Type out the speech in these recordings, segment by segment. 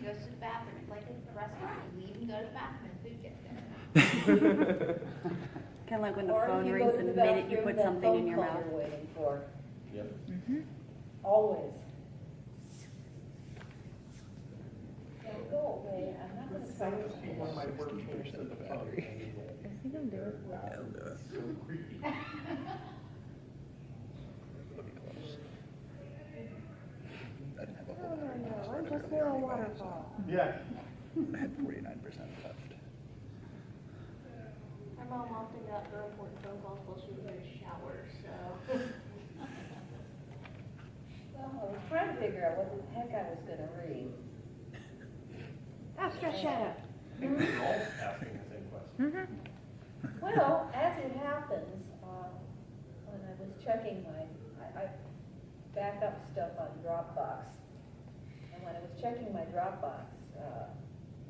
goes to the bathroom. It's like a restaurant. You leave and go to the bathroom and food gets there. Kind of like when the Or phone you rings go to and the the minute you bathroom, put that something in phone your call mouth. you're waiting for. Yep. Always. Don't go away. I'm not going to try to. One of my work changed to the phone. I just hear a waterfall. Yeah. I had 49% left. My mom often got her important phone calls while she was in the shower, so. Well, I was trying to figure out what the heck I was going to read. Astro Shadow. I think we're all asking the same question. Well, as it happens, when I was checking I back up stuff on Dropbox, and when I was checking my Dropbox,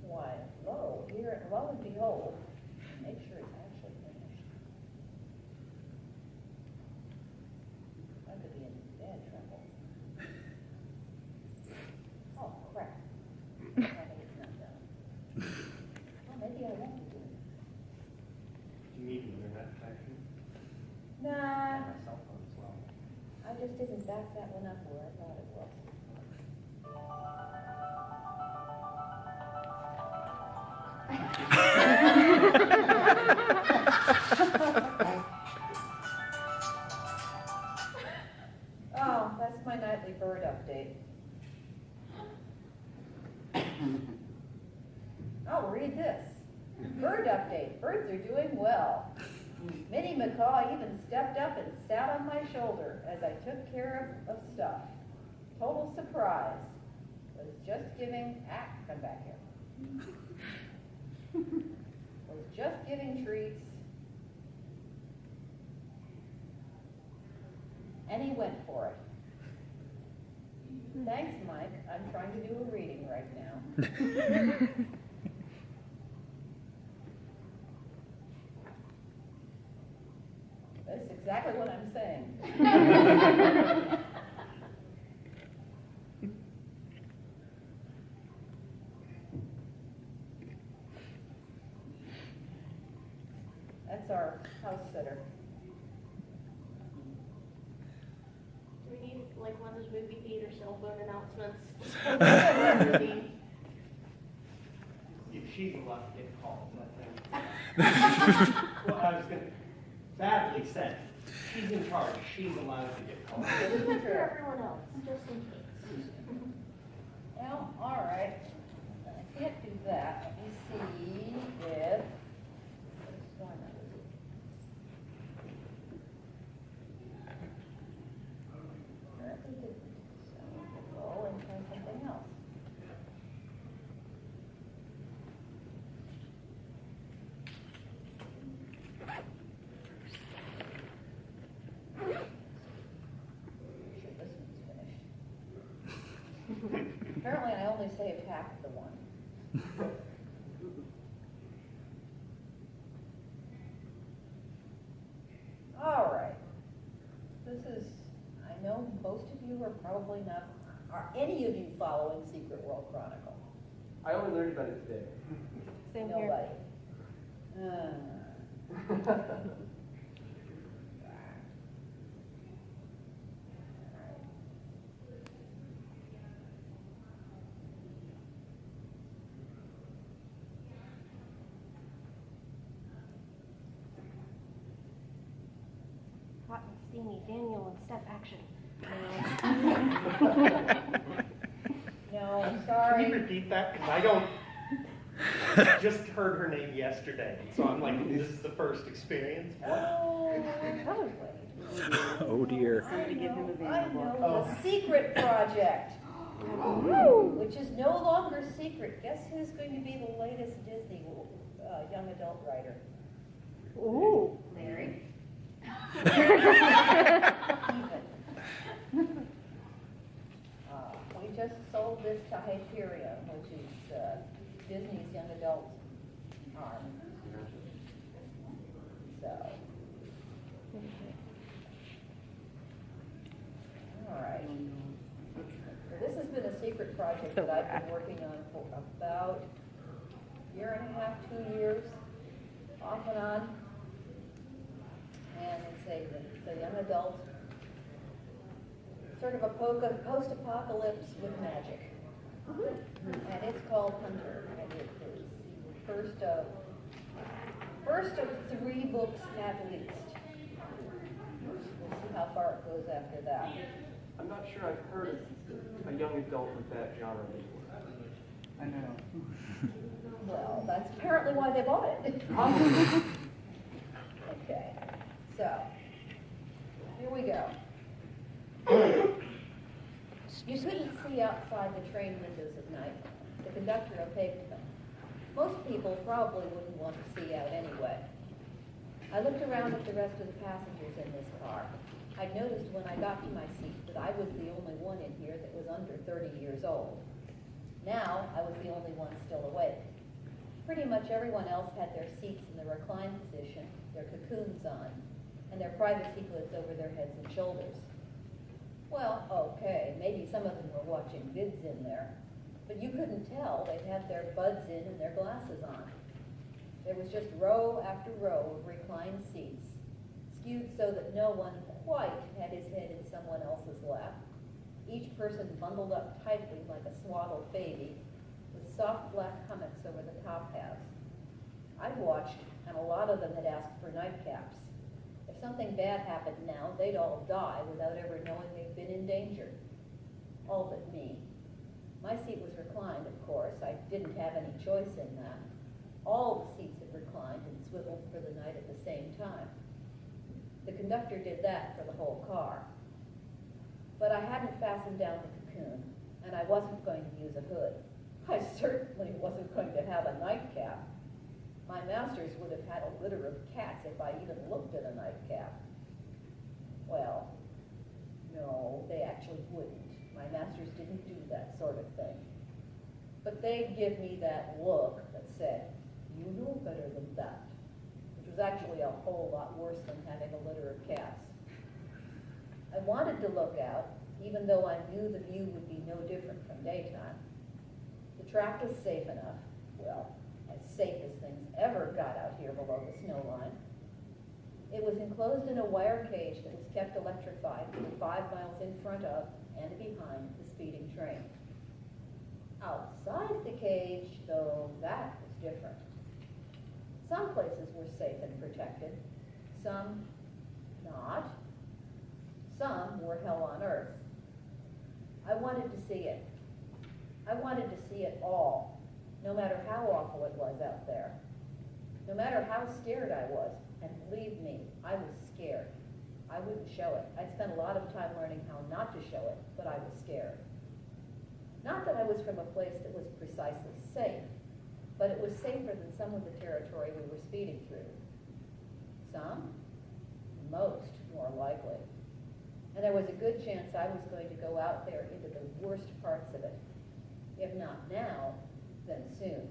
why, lo and behold, make sure it's actually finished. I could be in bad trouble. Oh, crap. I think it's not done. Well, maybe I won't be doing it. Do you need an internet connection? Nah, My cell phone as well. I just didn't back that one up where I thought it was. Oh, that's my nightly bird update. Oh, read this. Bird update. Birds are doing well. Minnie Macaw even stepped up and sat on my shoulder as I took care of stuff. Total surprise. Was just giving, come back here. Was just giving treats. And he went for it. Thanks, Mike. I'm trying to do a reading right now. That's exactly what I'm saying. That's our house sitter. Do we need like one of those movie theater cell phone announcements? If she's allowed to get calls, I think. Well, I was going to, badly said, she's in charge, she's allowed to get calls. Just look for everyone else, just in case. Well, all right. I can't do that. Let me see if. Apparently didn't. So we'll go and try something else. Sure, this one's finished. Apparently, I only saved half of the one. All right. This is, I know most of you are probably not, are any of you following Secret World Chronicle? I only learned about it today. Same here. Nobody. Hot and steamy Daniel and Steph action. No, Can you sorry. repeat that? Because I just heard her name yesterday, so I'm like, this is the first experience. Oh, Oh dear. Somebody give him a I video. know, the Secret Project, which is no longer secret. Guess who's going to be the latest Disney young adult writer? Ooh. Larry. We just sold this to Hyperion, which is Disney's young adult arm. So. All right. So this has been a secret project that I've been working on for about a year and a half, 2 years, off and on. And it's a young adult, sort of a post-apocalypse with magic. And it's called Hunter, and it is the first of 3 books at least. We'll see how far it goes after that. I'm not sure I've heard of a young adult with that genre before. I know. Well, that's apparently why they bought it. Okay, so, here we go. You couldn't see outside the train windows at night. The conductor opaqued them. Most people probably wouldn't want to see out anyway. I looked around at the rest of the passengers in this car. I'd noticed when I got to my seat that I was the only one in here that was under 30 years old. Now, I was the only one still awake. Pretty much everyone else had their seats in the reclined position, their cocoons on, and their privacy hoods over their heads and shoulders. Well, okay, maybe some of them were watching vids in there, but you couldn't tell. They'd have their buds in and their glasses on. There was just row after row of reclined seats, skewed so that no one quite had his head in someone else's lap, each person bundled up tightly like a swaddled baby, with soft black hummocks over the top halves. I'd watched, and a lot of them had asked for nightcaps. If something bad happened now, they'd all die without ever knowing they'd been in danger. All but me. My seat was reclined, of course. I didn't have any choice in that. All the seats had reclined and swiveled for the night at the same time. The conductor did that for the whole car. But I hadn't fastened down the cocoon, and I wasn't going to use a hood. I certainly wasn't going to have a nightcap. My masters would have had a litter of cats if I even looked at a nightcap. Well, no, they actually wouldn't. My masters didn't do that sort of thing. But they'd give me that look that said, "You know better than that," which was actually a whole lot worse than having a litter of cats. I wanted to look out, even though I knew the view would be no different from daytime. The track was safe enough, well, as safe as things ever got out here below the snow line. It was enclosed in a wire cage that was kept electrified for 5 miles in front of and behind the speeding train. Outside the cage, though, that was different. Some places were safe and protected, some not. Some were hell on earth. I wanted to see it. I wanted to see it all, no matter how awful it was out there. No matter how scared I was, and believe me, I was scared. I wouldn't show it. I'd spent a lot of time learning how not to show it, but I was scared. Not that I was from a place that was precisely safe, but it was safer than some of the territory we were speeding through. Some? Most, more likely. And there was a good chance I was going to go out there into the worst parts of it. If not now, then soon.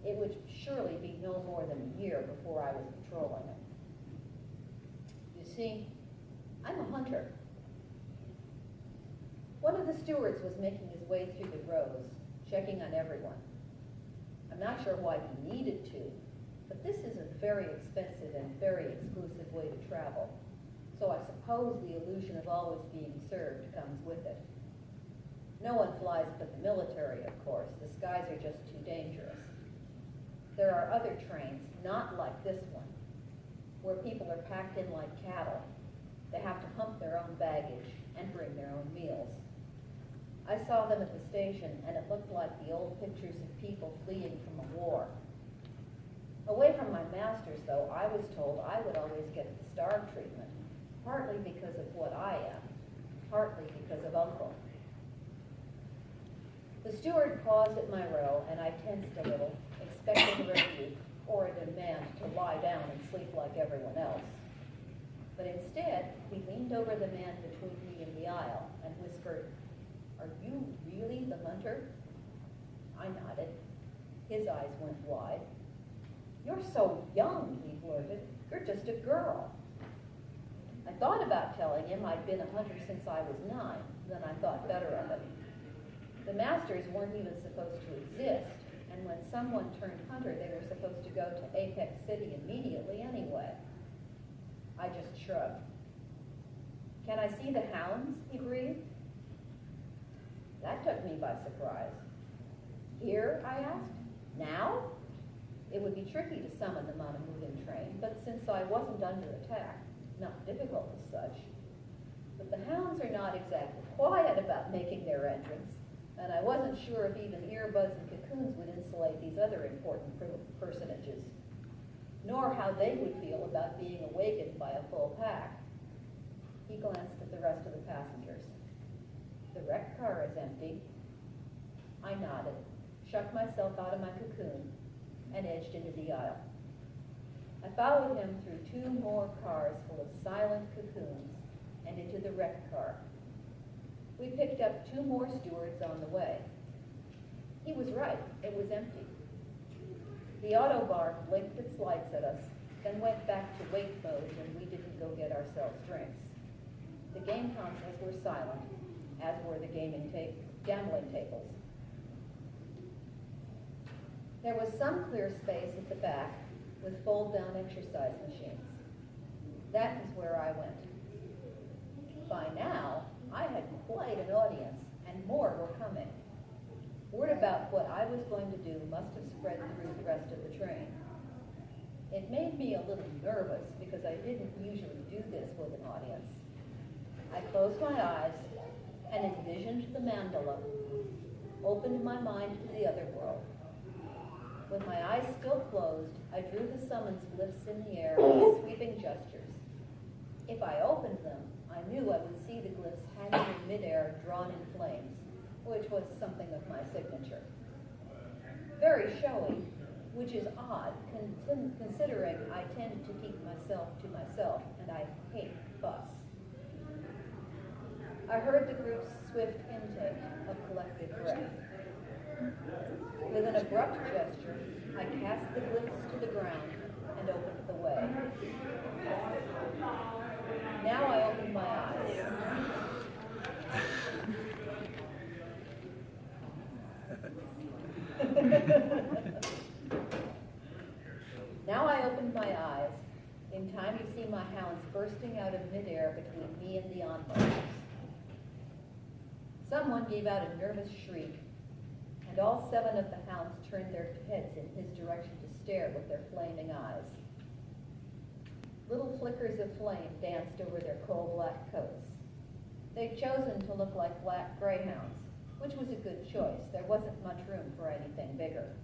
It would surely be no more than a year before I was patrolling it. You see, I'm a hunter. One of the stewards was making his way through the rows, checking on everyone. I'm not sure why he needed to, but this is a very expensive and very exclusive way to travel. So I suppose the illusion of always being served comes with it. No one flies but the military, of course. The skies are just too dangerous. There are other trains, not like this one, where people are packed in like cattle. They have to hump their own baggage and bring their own meals. I saw them at the station, and it looked like the old pictures of people fleeing from a war. Away from my masters, though, I was told I would always get the star treatment, partly because of what I am, partly because of Uncle. The steward paused at my row, and I tensed a little, expecting a rebuke or a demand to lie down and sleep like everyone else. But instead, he leaned over the man between me and the aisle and whispered, "Are you really the hunter?" I nodded. His eyes went wide. "You're so young," he blurted. "You're just a girl." I thought about telling him I'd been a hunter since I was 9, then I thought better of it. The masters weren't even supposed to exist, and when someone turned hunter, they were supposed to go to Apex City immediately anyway. I just shrugged. "Can I see the hounds?" he breathed. That took me by surprise. "Here?" I asked. "Now?" It would be tricky to summon them on a moving train, but since I wasn't under attack, not difficult as such. But the hounds are not exactly quiet about making their entrance, and I wasn't sure if even earbuds and cocoons would insulate these other important personages, nor how they would feel about being awakened by a full pack. He glanced at the rest of the passengers. "The wrecked car is empty." I nodded, shucked myself out of my cocoon, and edged into the aisle. I followed him through 2 more cars full of silent cocoons and into the wrecked car. We picked up 2 more stewards on the way. He was right, it was empty. The auto bar blinked its lights at us, then went back to wait mode when we didn't go get ourselves drinks. The game consoles were silent, as were the gambling tables. There was some clear space at the back with fold-down exercise machines. That is where I went. By now, I had quite an audience, and more were coming. Word about what I was going to do must have spread through the rest of the train. It made me a little nervous because I didn't usually do this with an audience. I closed my eyes and envisioned the mandala, opened my mind to the other world. With my eyes still closed, I drew the summons glyphs in the air with sweeping gestures. If I opened them, I knew I would see the glyphs hanging in midair, drawn in flames, which was something of my signature. Very showy, which is odd, considering I tend to keep myself to myself, and I hate fuss. I heard the group's swift intake of collective breath. With an abrupt gesture, I cast the glyphs to the ground and opened the way. Now I opened my eyes. Now I opened my eyes. In time you see my hounds bursting out of midair between me and the onlookers. Someone gave out a nervous shriek, and all 7 of the hounds turned their heads in his direction to stare with their flaming eyes. Little flickers of flame danced over their coal-black coats. They'd chosen to look like black greyhounds, which was a good choice. There wasn't much room for anything bigger.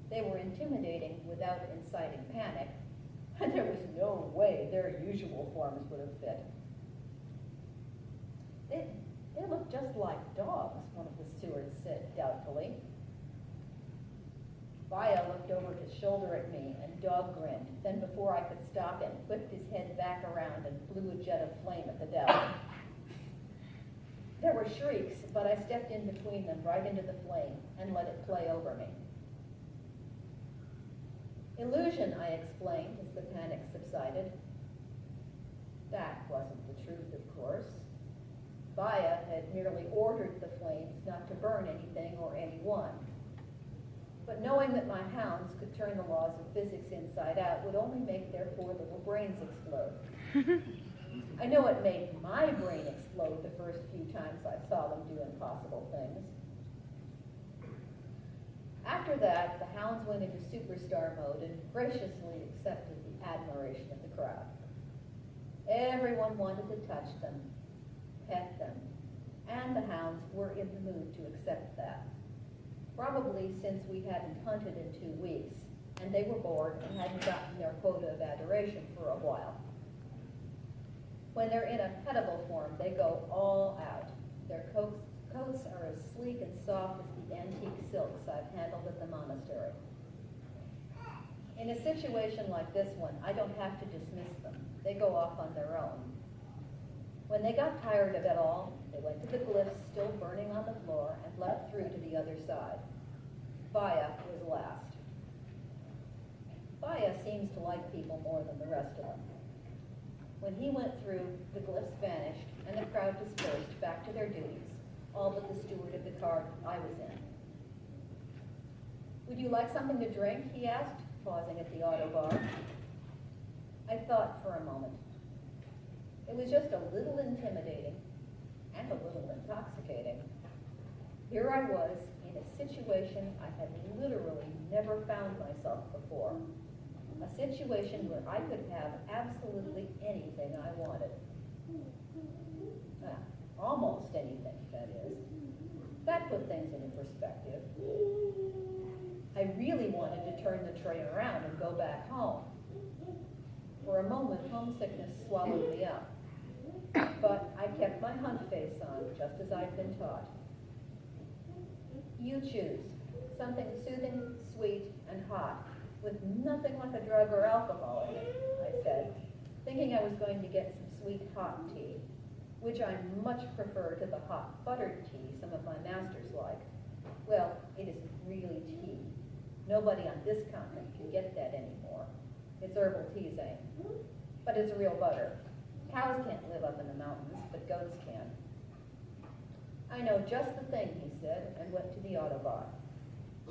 They were intimidating without inciting panic, and there was no way their usual forms would have fit. They look just like dogs, one of the stewards said doubtfully. Vaya looked over his shoulder at me and dog grinned. Then before I could stop him, whipped his head back around and blew a jet of flame at the devil. There were shrieks, but I stepped in between them right into the flame and let it play over me. Illusion, I explained as the panic subsided. That wasn't the truth, of course. Vaya had merely ordered the flames not to burn anything or anyone. But knowing that my hounds could turn the laws of physics inside out would only make their poor little brains explode. I know it made my brain explode the first few times I saw them do impossible things. After that, the hounds went into superstar mode and graciously accepted the admiration of the crowd. Everyone wanted to touch them, pet them, and the hounds were in the mood to accept that. Probably since we hadn't hunted in 2 weeks, and they were bored and hadn't gotten their quota of adoration for a while. When they're in a petable form, they go all out. Their coats are as sleek and soft as the antique silks I've handled at the monastery. In a situation like this one, I don't have to dismiss them. They go off on their own. When they got tired of it all, they went to the glyphs still burning on the floor and leapt through to the other side. Vaya was last. Vaya seems to like people more than the rest of them. When he went through, the glyphs vanished and the crowd dispersed back to their duties. all but the steward of the car I was in. "Would you like something to drink?" he asked, pausing at the auto bar. I thought for a moment. It was just a little intimidating and a little intoxicating. Here I was in a situation I had literally never found myself before. A situation where I could have absolutely anything I wanted. Almost anything, that is. That put things into perspective. I really wanted to turn the train around and go back home. For a moment, homesickness swallowed me up. But I kept my hunt face on, just as I'd been taught. "You choose. Something soothing, sweet, and hot, with nothing like a drug or alcohol in it," I said, thinking I was going to get some sweet hot tea, which I much prefer to the hot buttered tea some of my masters like. Well, it isn't really tea. Nobody on this continent can get that anymore. It's herbal teasing. But it's real butter. Cows can't live up in the mountains, but goats can. "I know just the thing," he said, and went to the auto bar.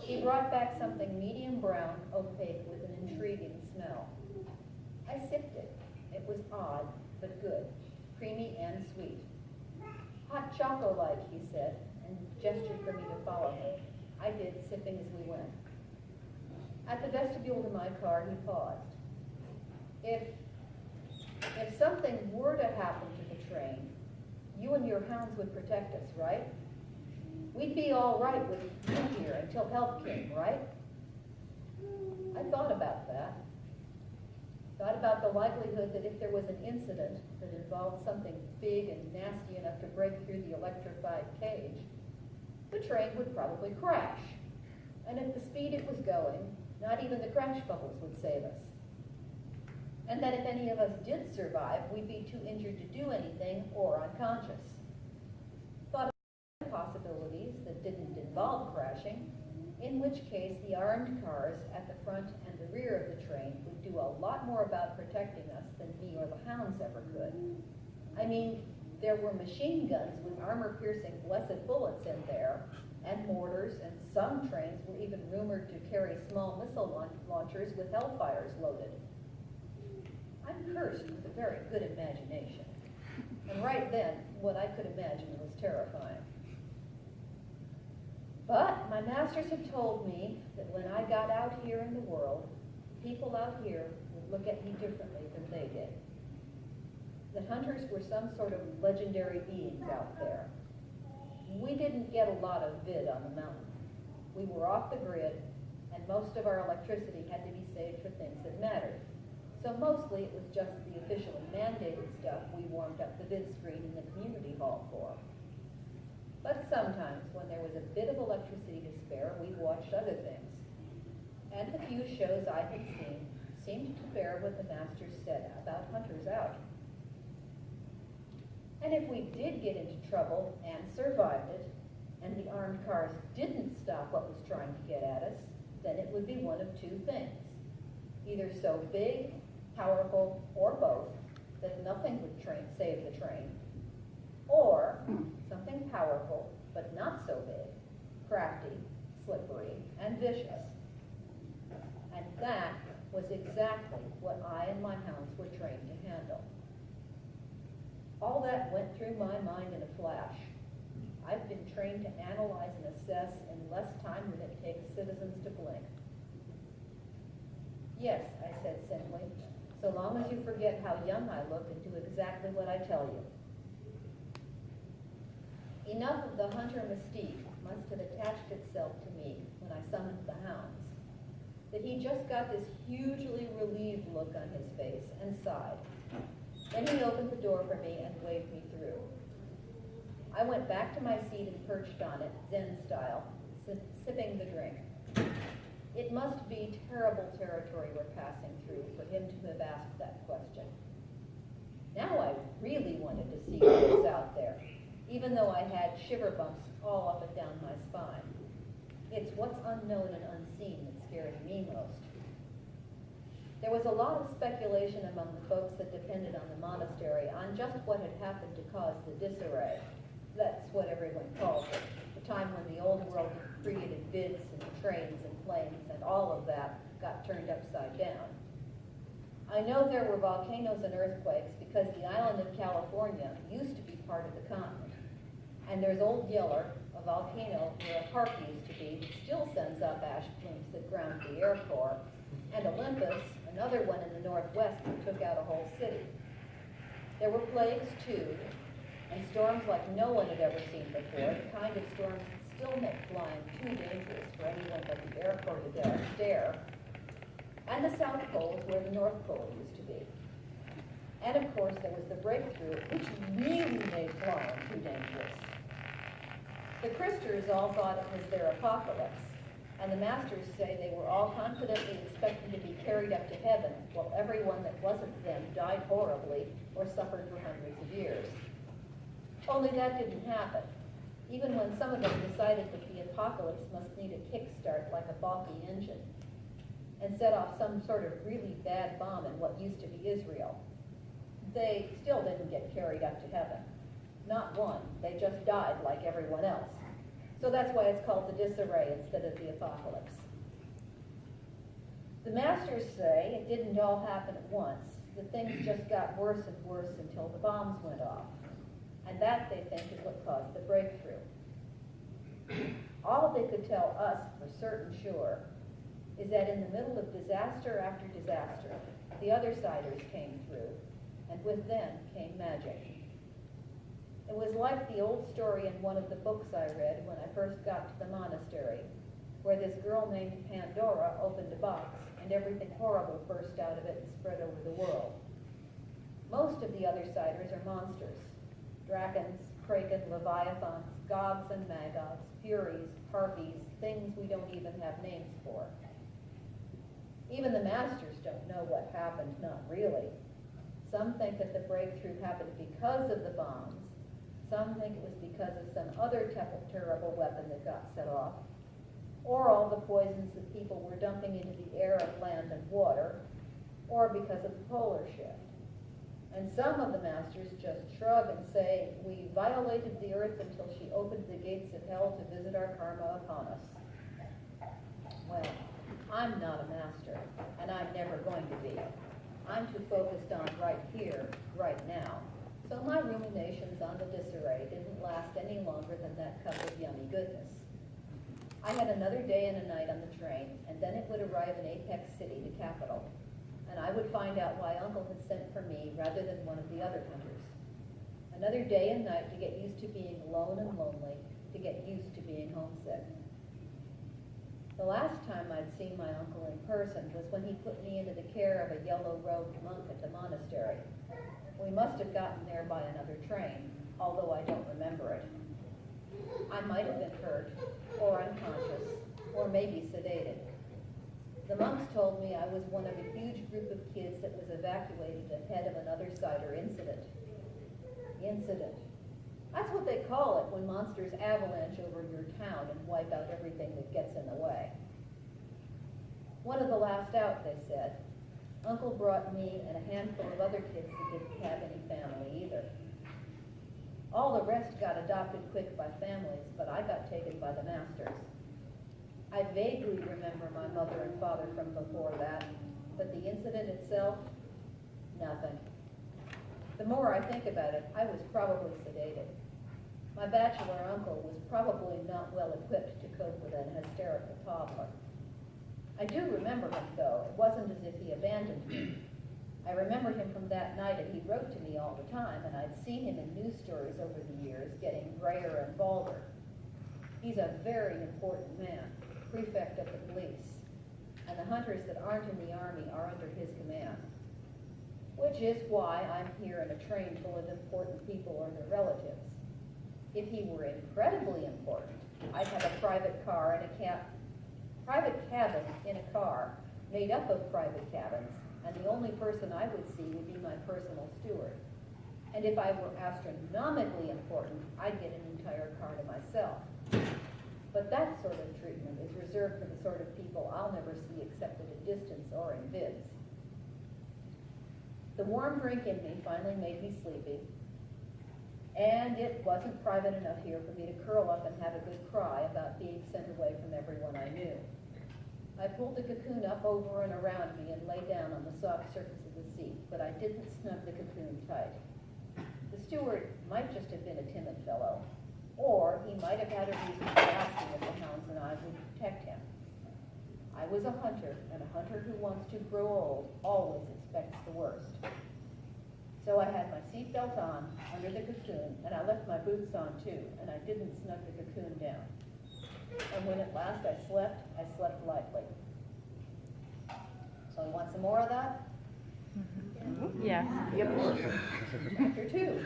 He brought back something medium brown, opaque, with an intriguing smell. I sipped it. It was odd, but good, creamy and sweet. "Hot choco-like," he said, and gestured for me to follow him. I did, sipping as we went. At the vestibule to my car, he paused. If something were to happen to the train, you and your hounds would protect us, right? We'd be all right with you here until help came, right?" I thought about that. Thought about the likelihood that if there was an incident that involved something big and nasty enough to break through the electrified cage, the train would probably crash. And at the speed it was going, not even the crash bubbles would save us. And that if any of us did survive, we'd be too injured to do anything or unconscious. Thought of possibilities that didn't involve crashing, in which case the armed cars at the front and the rear of the train would do a lot more about protecting us than me or the hounds ever could. I mean, there were machine guns with armor-piercing blessed bullets in there, and mortars, and some trains were even rumored to carry small missile launchers with hellfires loaded. I'm cursed with a very good imagination. And right then, what I could imagine was terrifying. But my masters had told me that when I got out here in the world, people out here would look at me differently than they did. That hunters were some sort of legendary beings out there. We didn't get a lot of vid on the mountain. We were off the grid, and most of our electricity had to be saved for things that mattered. So mostly it was just the officially mandated stuff we warmed up the vid screen in the community hall for. But sometimes, when there was a bit of electricity to spare, we watched other things. And the few shows I had seen seemed to bear what the masters said about hunters out. And if we did get into trouble and survived it, and the armed cars didn't stop what was trying to get at us, then it would be one of two things. Either so big, powerful, or both, that nothing would save the train, or something powerful, but not so big, crafty, slippery, and vicious. And that was exactly what I and my hounds were trained to handle. All that went through my mind in a flash. I've been trained to analyze and assess in less time than it takes citizens to blink. "Yes," I said simply, "so long as you forget how young I look and do exactly what I tell you." Enough of the hunter mystique must have attached itself to me when I summoned the hounds, that he just got this hugely relieved look on his face and sighed. Then he opened the door for me and waved me through. I went back to my seat and perched on it, Zen style, sipping the drink. It must be terrible territory we're passing through for him to have asked that question. Now I really wanted to see what was out there, even though I had shiver bumps all up and down my spine. It's what's unknown and unseen that scares me most. There was a lot of speculation among the folks that depended on the monastery on just what had happened to cause the disarray. That's what everyone calls it. The time when the old world created bids and trains and planes and all of that got turned upside down. I know there were volcanoes and earthquakes because the island of California used to be part of the continent. And there's Old Yeller, a volcano where a park used to be, that still sends up ash plumes that ground the Air Corps, and Olympus, another one in the northwest that took out a whole city. There were plagues too, and storms like no one had ever seen before, the kind of storms that still make flying too dangerous for anyone but the Air Corps to dare. And the South Pole is where the North Pole used to be. And of course there was the breakthrough, which really made flying too dangerous. The Christers all thought it was their apocalypse, and the masters say they were all confidently expecting to be carried up to heaven, while everyone that wasn't them died horribly or suffered for hundreds of years. Only that didn't happen, even when some of them decided that the apocalypse must need a kickstart like a balky engine, and set off some sort of really bad bomb in what used to be Israel. They still didn't get carried up to heaven. Not one. They just died like everyone else. So that's why it's called the disarray instead of the apocalypse. The masters say it didn't all happen at once. The things just got worse and worse until the bombs went off. And that, they think, is what caused the breakthrough. All they could tell us for certain sure is that in the middle of disaster after disaster, the other-siders came through, and with them came magic. It was like the old story in one of the books I read when I first got to the monastery, where this girl named Pandora opened a box, and everything horrible burst out of it and spread over the world. Most of the other-siders are monsters. Dragons, kraken, leviathans, gods and magogs, furies, harpies, things we don't even have names for. Even the masters don't know what happened, not really. Some think that the breakthrough happened because of the bombs. Some think it was because of some other terrible weapon that got set off, or all the poisons that people were dumping into the air and land and water, or because of the polar shift. And some of the masters just shrug and say, we violated the earth until she opened the gates of hell to visit our karma upon us. Well, I'm not a master, and I'm never going to be. I'm too focused on right here, right now. So my ruminations on the disarray didn't last any longer than that cup of yummy goodness. I had another day and a night on the train, and then it would arrive in Apex City, the capital, and I would find out why Uncle had sent for me rather than one of the other hunters. Another day and night to get used to being alone and lonely, to get used to being homesick. The last time I'd seen my uncle in person was when he put me into the care of a yellow-robed monk at the monastery. We must have gotten there by another train, although I don't remember it. I might have been hurt, or unconscious, or maybe sedated. The monks told me I was one of a huge group of kids that was evacuated ahead of an other-sider incident. Incident. That's what they call it when monsters avalanche over your town and wipe out everything that gets in the way. One of the last out, they said. Uncle brought me and a handful of other kids that didn't have any family either. All the rest got adopted quick by families, but I got taken by the masters. I vaguely remember my mother and father from before that, but the incident itself, nothing. The more I think about it, I was probably sedated. My bachelor uncle was probably not well equipped to cope with an hysterical toddler. I do remember him, though. It wasn't as if he abandoned me. I remembered him from that night, and he wrote to me all the time, and I'd seen him in news stories over the years, getting grayer and balder. He's a very important man, prefect of the police, and the hunters that aren't in the Army are under his command. Which is why I'm here in a train full of important people or their relatives. If he were incredibly important, I'd have a private car and private cabin in a car made up of private cabins, and the only person I would see would be my personal steward. And if I were astronomically important, I'd get an entire car to myself. But that sort of treatment is reserved for the sort of people I'll never see except at a distance or in bids. The warm drink in me finally made me sleepy, And it wasn't private enough here for me to curl up and have a good cry about being sent away from everyone I knew. I pulled the cocoon up over and around me and lay down on the soft surface of the seat, but I didn't snug the cocoon tight. The steward might just have been a timid fellow, or he might have had a reason for asking if the hounds and I would protect him. I was a hunter, and a hunter who wants to grow old always expects the worst. So I had my seatbelt on, under the cocoon, and I left my boots on too, and I didn't snug the cocoon down. And when at last I slept lightly. So you want some more of that? Yes. Chapter 2.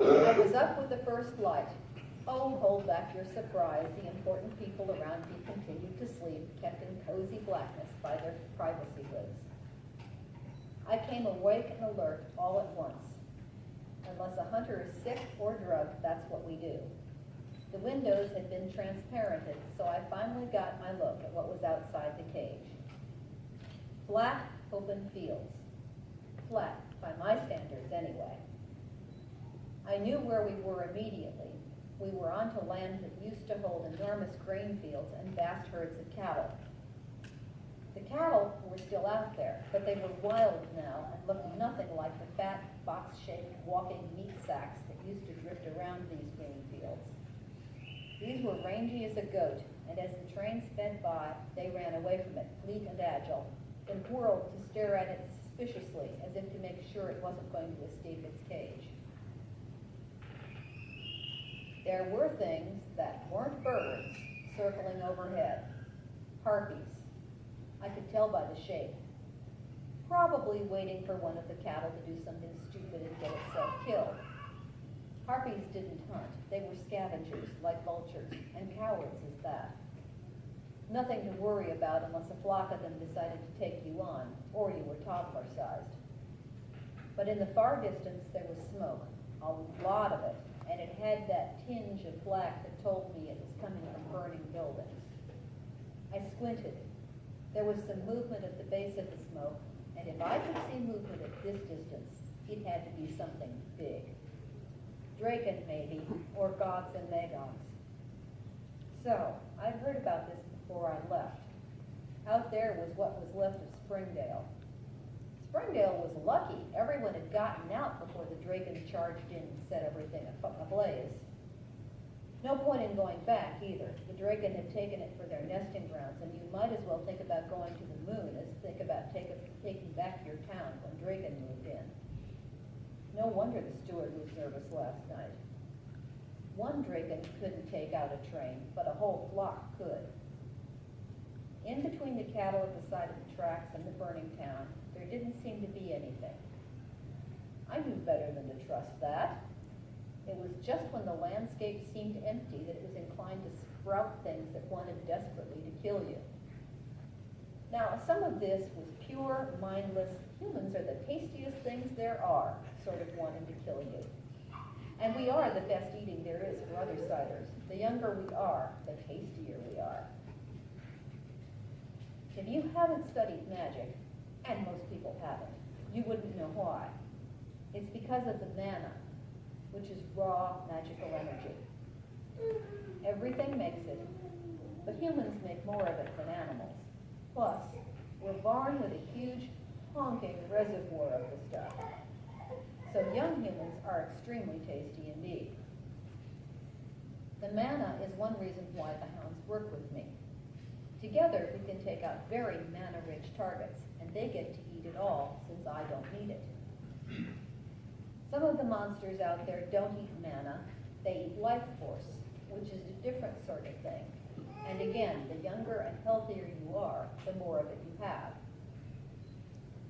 I was up with the first light. Oh, hold back your surprise. The important people around me continued to sleep, kept in cozy blackness by their privacy hoods. I came awake and alert all at once. Unless a hunter is sick or drugged, that's what we do. The windows had been transparented, so I finally got my look at what was outside the cage. Flat, open fields. Flat, by my standards anyway. I knew where we were immediately. We were onto land that used to hold enormous grain fields and vast herds of cattle. The cattle were still out there, but they were wild now and looked nothing like the fat, box-shaped, walking meat sacks that used to drift around these grain fields. These were rangy as a goat, and as the train sped by, they ran away from it, fleet and agile, then whirled to stare at it suspiciously, as if to make sure it wasn't going to escape its cage. There were things that weren't birds circling overhead. Harpies. I could tell by the shape. Probably waiting for one of the cattle to do something stupid and get itself killed. Harpies didn't hunt. They were scavengers, like vultures, and cowards as that. Nothing to worry about unless a flock of them decided to take you on, or you were toddler-sized. But in the far distance there was smoke, a lot of it, and it had that tinge of black that told me it was coming from burning buildings. I squinted. There was some movement at the base of the smoke, and if I could see movement at this distance, it had to be something big. Draken, maybe, or Gogs and Magogs. So, I'd heard about this before I left. Out there was what was left of Springdale. Springdale was lucky. Everyone had gotten out before the Draken charged in and set everything ablaze. No point in going back, either. The Draken had taken it for their nesting grounds, and you might as well think about going to the moon as think about taking back your town when Draken moved in. No wonder the steward was nervous last night. One Draken couldn't take out a train, but a whole flock could. In between the cattle at the side of the tracks and the burning town, there didn't seem to be anything. I knew better than to trust that. It was just when the landscape seemed empty that it was inclined to sprout things that wanted desperately to kill you. Now, some of this was pure, mindless, humans are the tastiest things there are, sort of wanting to kill you. And we are the best eating there is for other ciders. The younger we are, the tastier we are. If you haven't studied magic, and most people haven't, you wouldn't know why. It's because of the mana, which is raw magical energy. Everything makes it, but humans make more of it than animals. Plus, we're born with a huge, honking reservoir of the stuff. So young humans are extremely tasty indeed. The mana is one reason why the hounds work with me. Together, we can take out very mana-rich targets, and they get to eat it all since I don't need it. Some of the monsters out there don't eat mana, they eat life force, which is a different sort of thing. And again, the younger and healthier you are, the more of it you have.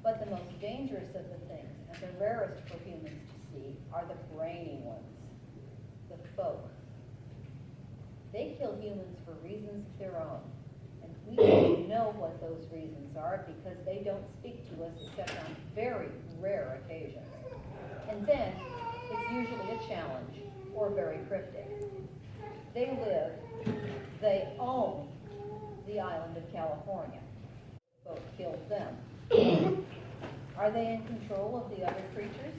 But the most dangerous of the things, and the rarest for humans to see, are the brainy ones, the folk. They kill humans for reasons of their own, and we don't know what those reasons are because they don't speak to us except on very rare occasions. And then, it's usually a challenge, or very cryptic. They live, they own the island of California. Folk killed them. Are they in control of the other creatures?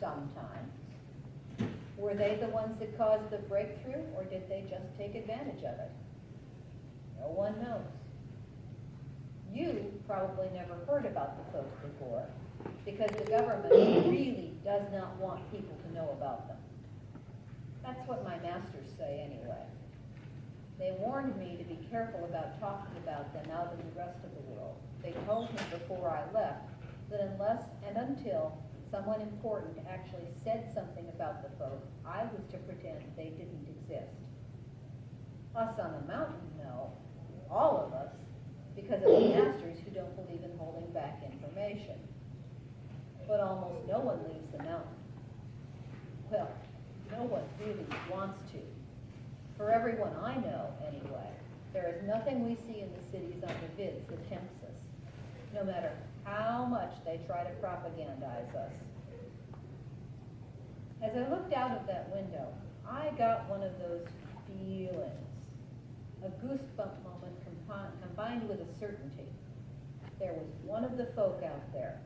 sometimes. Were they the ones that caused the breakthrough, or did they just take advantage of it? No one knows. You probably never heard about the folks before, because the government really does not want people to know about them. That's what my masters say anyway. They warned me to be careful about talking about them out in the rest of the world. They told me before I left that unless and until someone important actually said something about the folk, I was to pretend they didn't exist. Us on the mountain know, all of us, because of the masters who don't believe in holding back information. But almost no one leaves the mountain. Well, no one really wants to. For everyone I know, anyway, there is nothing we see in the cities on the vids that tempts us, no matter how much they try to propagandize us. As I looked out of that window, I got one of those feelings, a goosebump moment combined with a certainty. There was one of the folk out there,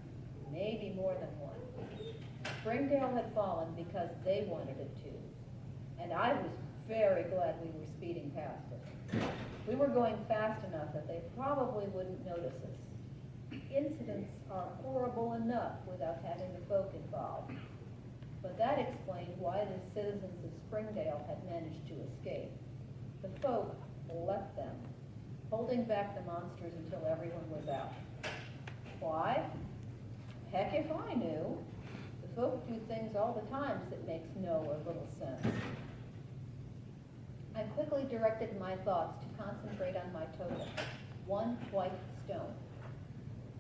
maybe more than one. Springdale had fallen because they wanted it to, and I was very glad we were speeding past it. We were going fast enough that they probably wouldn't notice us. Incidents are horrible enough without having the folk involved. But that explained why the citizens of Springdale had managed to escape. The folk left them, holding back the monsters until everyone was out. Why? Heck if I knew. The folk do things all the time that makes no or little sense. I quickly directed my thoughts to concentrate on my totem, one white stone.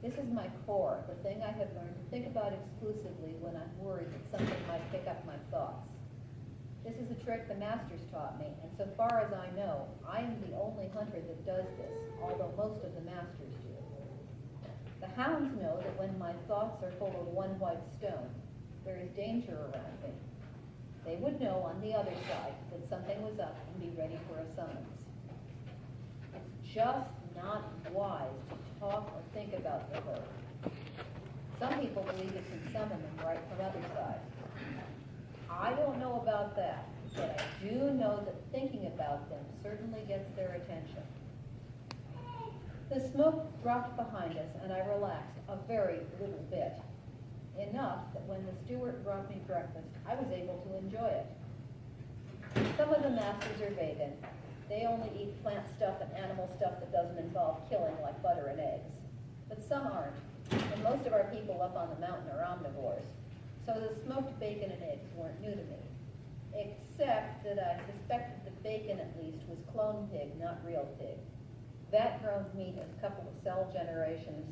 This is my core, the thing I have learned to think about exclusively when I'm worried that something might pick up my thoughts. This is a trick the masters taught me, and so far as I know, I am the only hunter that does this, although most of the masters do. The hounds know that when my thoughts are full of one white stone, there is danger around me. They would know on the other side that something was up and be ready for a summons. It's just not wise to talk or think about the herd. Some people believe it can summon them right from other side. I don't know about that, but I do know that thinking about them certainly gets their attention. The smoke dropped behind us, and I relaxed a very little bit. Enough that when the steward brought me breakfast, I was able to enjoy it. Some of the masters are vegan. They only eat plant stuff and animal stuff that doesn't involve killing, like butter and eggs. But some aren't, and most of our people up on the mountain are omnivores. So the smoked bacon and eggs weren't new to me, except that I suspected the bacon, at least, was clone pig, not real pig. Vat-grown meat a couple of cell generations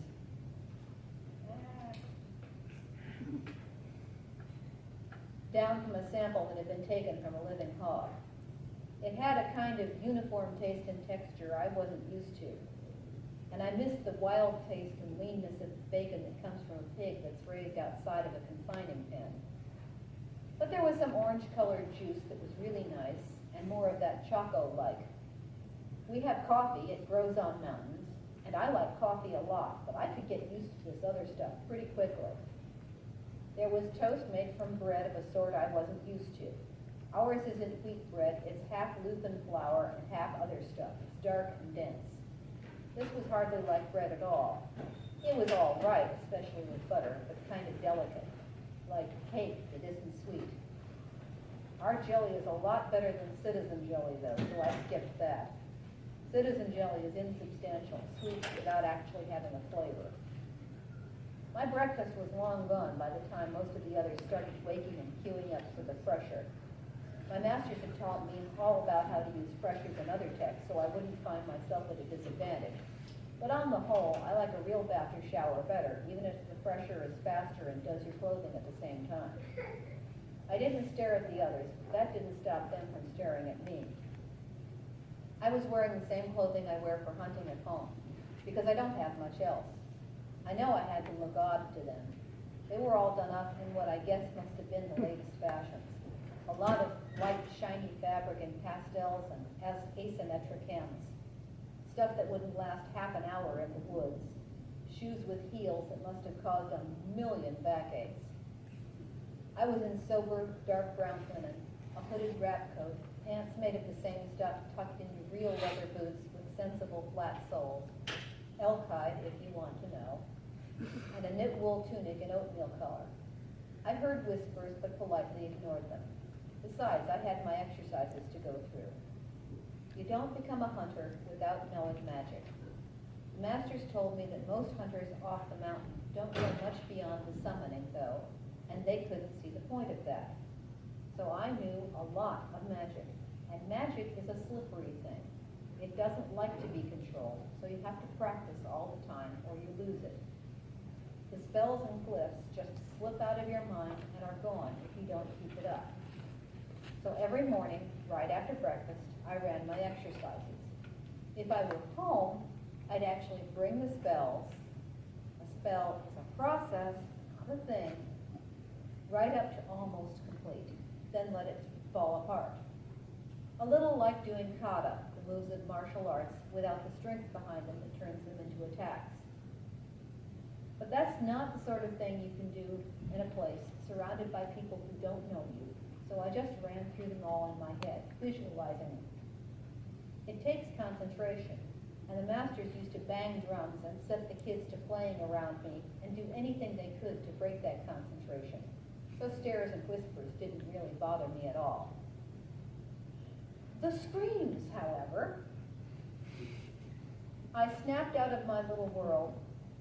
down from a sample that had been taken from a living hog. It had a kind of uniform taste and texture I wasn't used to, and I missed the wild taste and leanness of bacon that comes from a pig that's raised outside of a confining pen. But there was some orange-colored juice that was really nice, and more of that choco-like. We have coffee, it grows on mountains, and I like coffee a lot, but I could get used to this other stuff pretty quickly. There was toast made from bread of a sort I wasn't used to. Ours isn't wheat bread, it's half lupin flour and half other stuff. It's dark and dense. This was hardly like bread at all. It was all right, especially with butter, but kind of delicate, like cake that isn't sweet. Our jelly is a lot better than citizen jelly, though, so I skipped that. Citizen jelly is insubstantial, sweet without actually having a flavor. My breakfast was long gone by the time most of the others started waking and queuing up for the fresher. My masters had taught me all about how to use freshers and other texts, so I wouldn't find myself at a disadvantage. But on the whole, I like a real bath or shower better, even if the fresher is faster and does your clothing at the same time. I didn't stare at the others, but that didn't stop them from staring at me. I was wearing the same clothing I wear for hunting at home, because I don't have much else. I know I had to look odd to them. They were all done up in what I guess must have been the latest fashions. A lot of white, shiny fabric in pastels and asymmetric hems. Stuff that wouldn't last half an hour in the woods. Shoes with heels that must have caused a million backaches. I was in sober, dark brown linen, a hooded wrap coat, pants made of the same stuff tucked into real leather boots with sensible flat soles, elk hide if you want to know, and a knit wool tunic in oatmeal color. I heard whispers but politely ignored them. Besides, I had my exercises to go through. You don't become a hunter without knowing magic. The masters told me that most hunters off the mountain don't go much beyond the summoning, though, and they couldn't see the point of that. So I knew a lot of magic, and magic is a slippery thing. It doesn't like to be controlled, so you have to practice all the time or you lose it. The spells and glyphs just slip out of your mind and are gone if you don't keep it up. So every morning, right after breakfast, I ran my exercises. If I were home, I'd actually bring the spells. A spell is a process, not a thing, right up to almost complete. Then let it fall apart. A little like doing kata, the moves of martial arts, without the strength behind them that turns them into attacks. But that's not the sort of thing you can do in a place surrounded by people who don't know you. So I just ran through them all in my head, visualizing them. It takes concentration, and the masters used to bang drums and set the kids to playing around me and do anything they could to break that concentration. Those stares and whispers didn't really bother me at all. The screams, however. I snapped out of my little world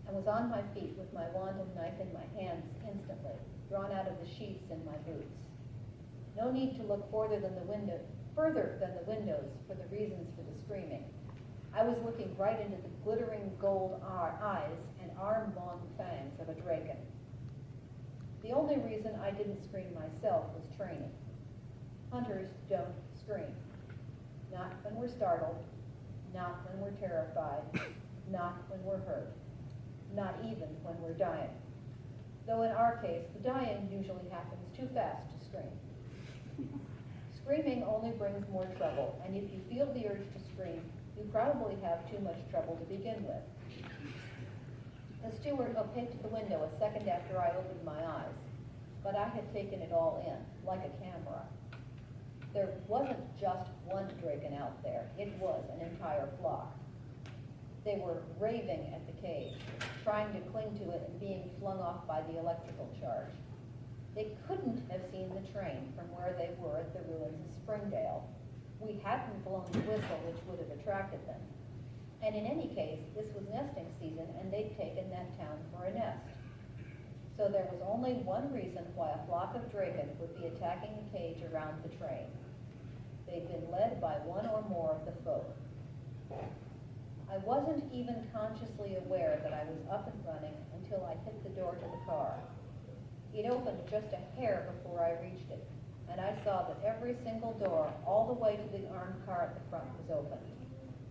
and was on my feet with my wand and knife in my hands instantly, drawn out of the sheaths in my boots. No need to look further than the windows for the reasons for the screaming. I was looking right into the glittering gold eyes and arm-long fangs of a draken. The only reason I didn't scream myself was training. Hunters don't scream. Not when we're startled, not when we're terrified, not when we're hurt, not even when we're dying. Though in our case, the dying usually happens too fast to scream. Screaming only brings more trouble, and if you feel the urge to scream, you probably have too much trouble to begin with. The steward opaqued the window a second after I opened my eyes, but I had taken it all in, like a camera. There wasn't just one draken out there, it was an entire flock. They were raving at the cage, trying to cling to it and being flung off by the electrical charge. They couldn't have seen the train from where they were at the ruins of Springdale. We hadn't blown the whistle, which would have attracted them. And in any case, this was nesting season, and they'd taken that town for a nest. So there was only one reason why a flock of draken would be attacking the cage around the train. They'd been led by one or more of the folk. I wasn't even consciously aware that I was up and running until I hit the door to the car. It opened just a hair before I reached it, and I saw that every single door, all the way to the armed car at the front, was open.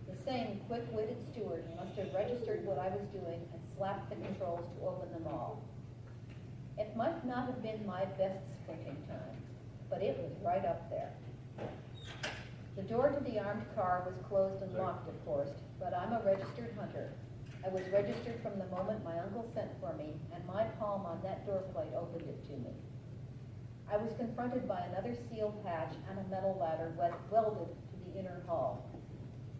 The same quick-witted steward must have registered what I was doing and slapped the controls to open them all. It might not have been my best sprinting time, but it was right up there. The door to the armed car was closed and locked, of course, but I'm a registered hunter. I was registered from the moment my uncle sent for me, and my palm on that door plate opened it to me. I was confronted by another sealed hatch and a metal ladder welded to the inner hull.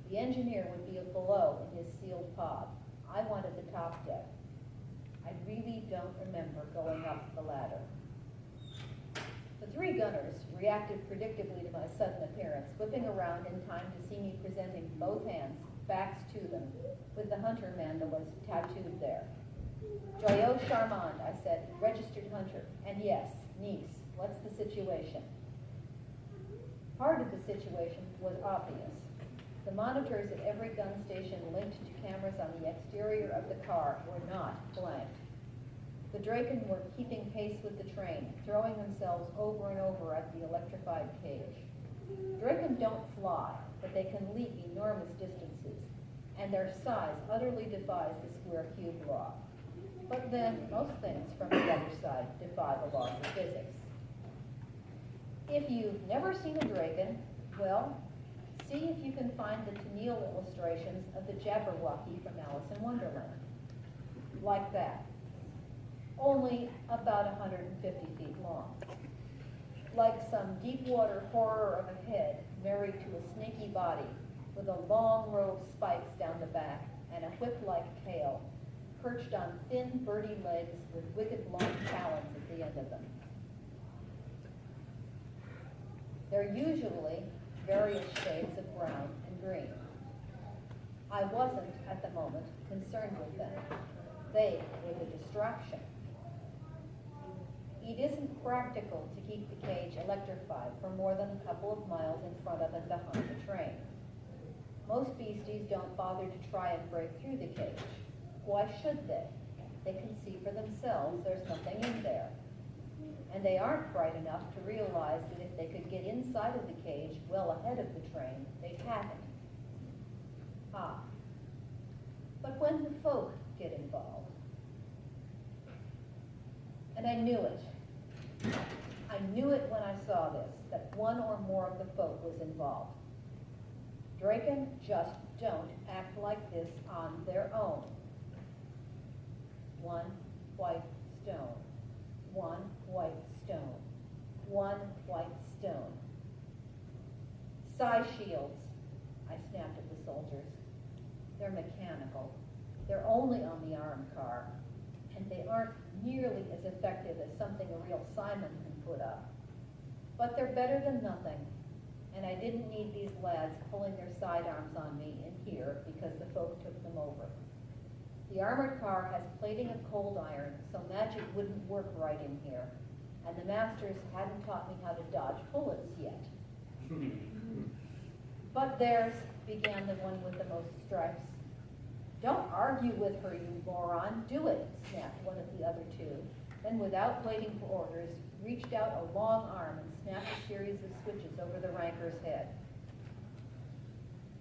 The engineer would be below in his sealed pod. I wanted the top deck. I really don't remember going up the ladder. The three gunners reacted predictably to my sudden appearance, whipping around in time to see me presenting both hands, backs to them, with the hunter mandalas tattooed there. Joyeux Charmand, I said, registered hunter, and yes, niece, what's the situation? Part of the situation was obvious. The monitors at every gun station linked to cameras on the exterior of the car were not blanked. The Draken were keeping pace with the train, throwing themselves over and over at the electrified cage. Draken don't fly, but they can leap enormous distances, and their size utterly defies the square cube law. But then, most things from the other side defy the laws of physics. If you've never seen a Draken, well, see if you can find the Tennille illustrations of the Jabberwocky from Alice in Wonderland. Like that. Only about 150 feet long. like some deep water horror of a head married to a snaky body with a long row of spikes down the back and a whip-like tail perched on thin birdie legs with wicked long talons at the end of them. They're usually various shades of brown and green. I wasn't, at the moment, concerned with them. They were the distraction. It isn't practical to keep the cage electrified for more than a couple of miles in front of and behind the train. Most beasties don't bother to try and break through the cage. Why should they? They can see for themselves there's nothing in there. And they aren't bright enough to realize that if they could get inside of the cage well ahead of the train, they'd have it. Ah. But when the folk get involved, and I knew it. I knew it when I saw this, that one or more of the folk was involved. Draken just don't act like this on their own. One white stone. One white stone. One white stone. Psi shields, I snapped at the soldiers. They're mechanical. They're only on the armed car, and they aren't nearly as effective as something a real Simon can put up. But they're better than nothing, and I didn't need these lads pulling their sidearms on me in here because the folk took them over. The armored car has plating of cold iron, so magic wouldn't work right in here, and the masters hadn't taught me how to dodge bullets yet. But theirs, began the one with the most stripes. Don't argue with her, you moron. Do it, snapped one of the other two. Then, without waiting for orders, reached out a long arm and snapped a series of switches over the ranker's head.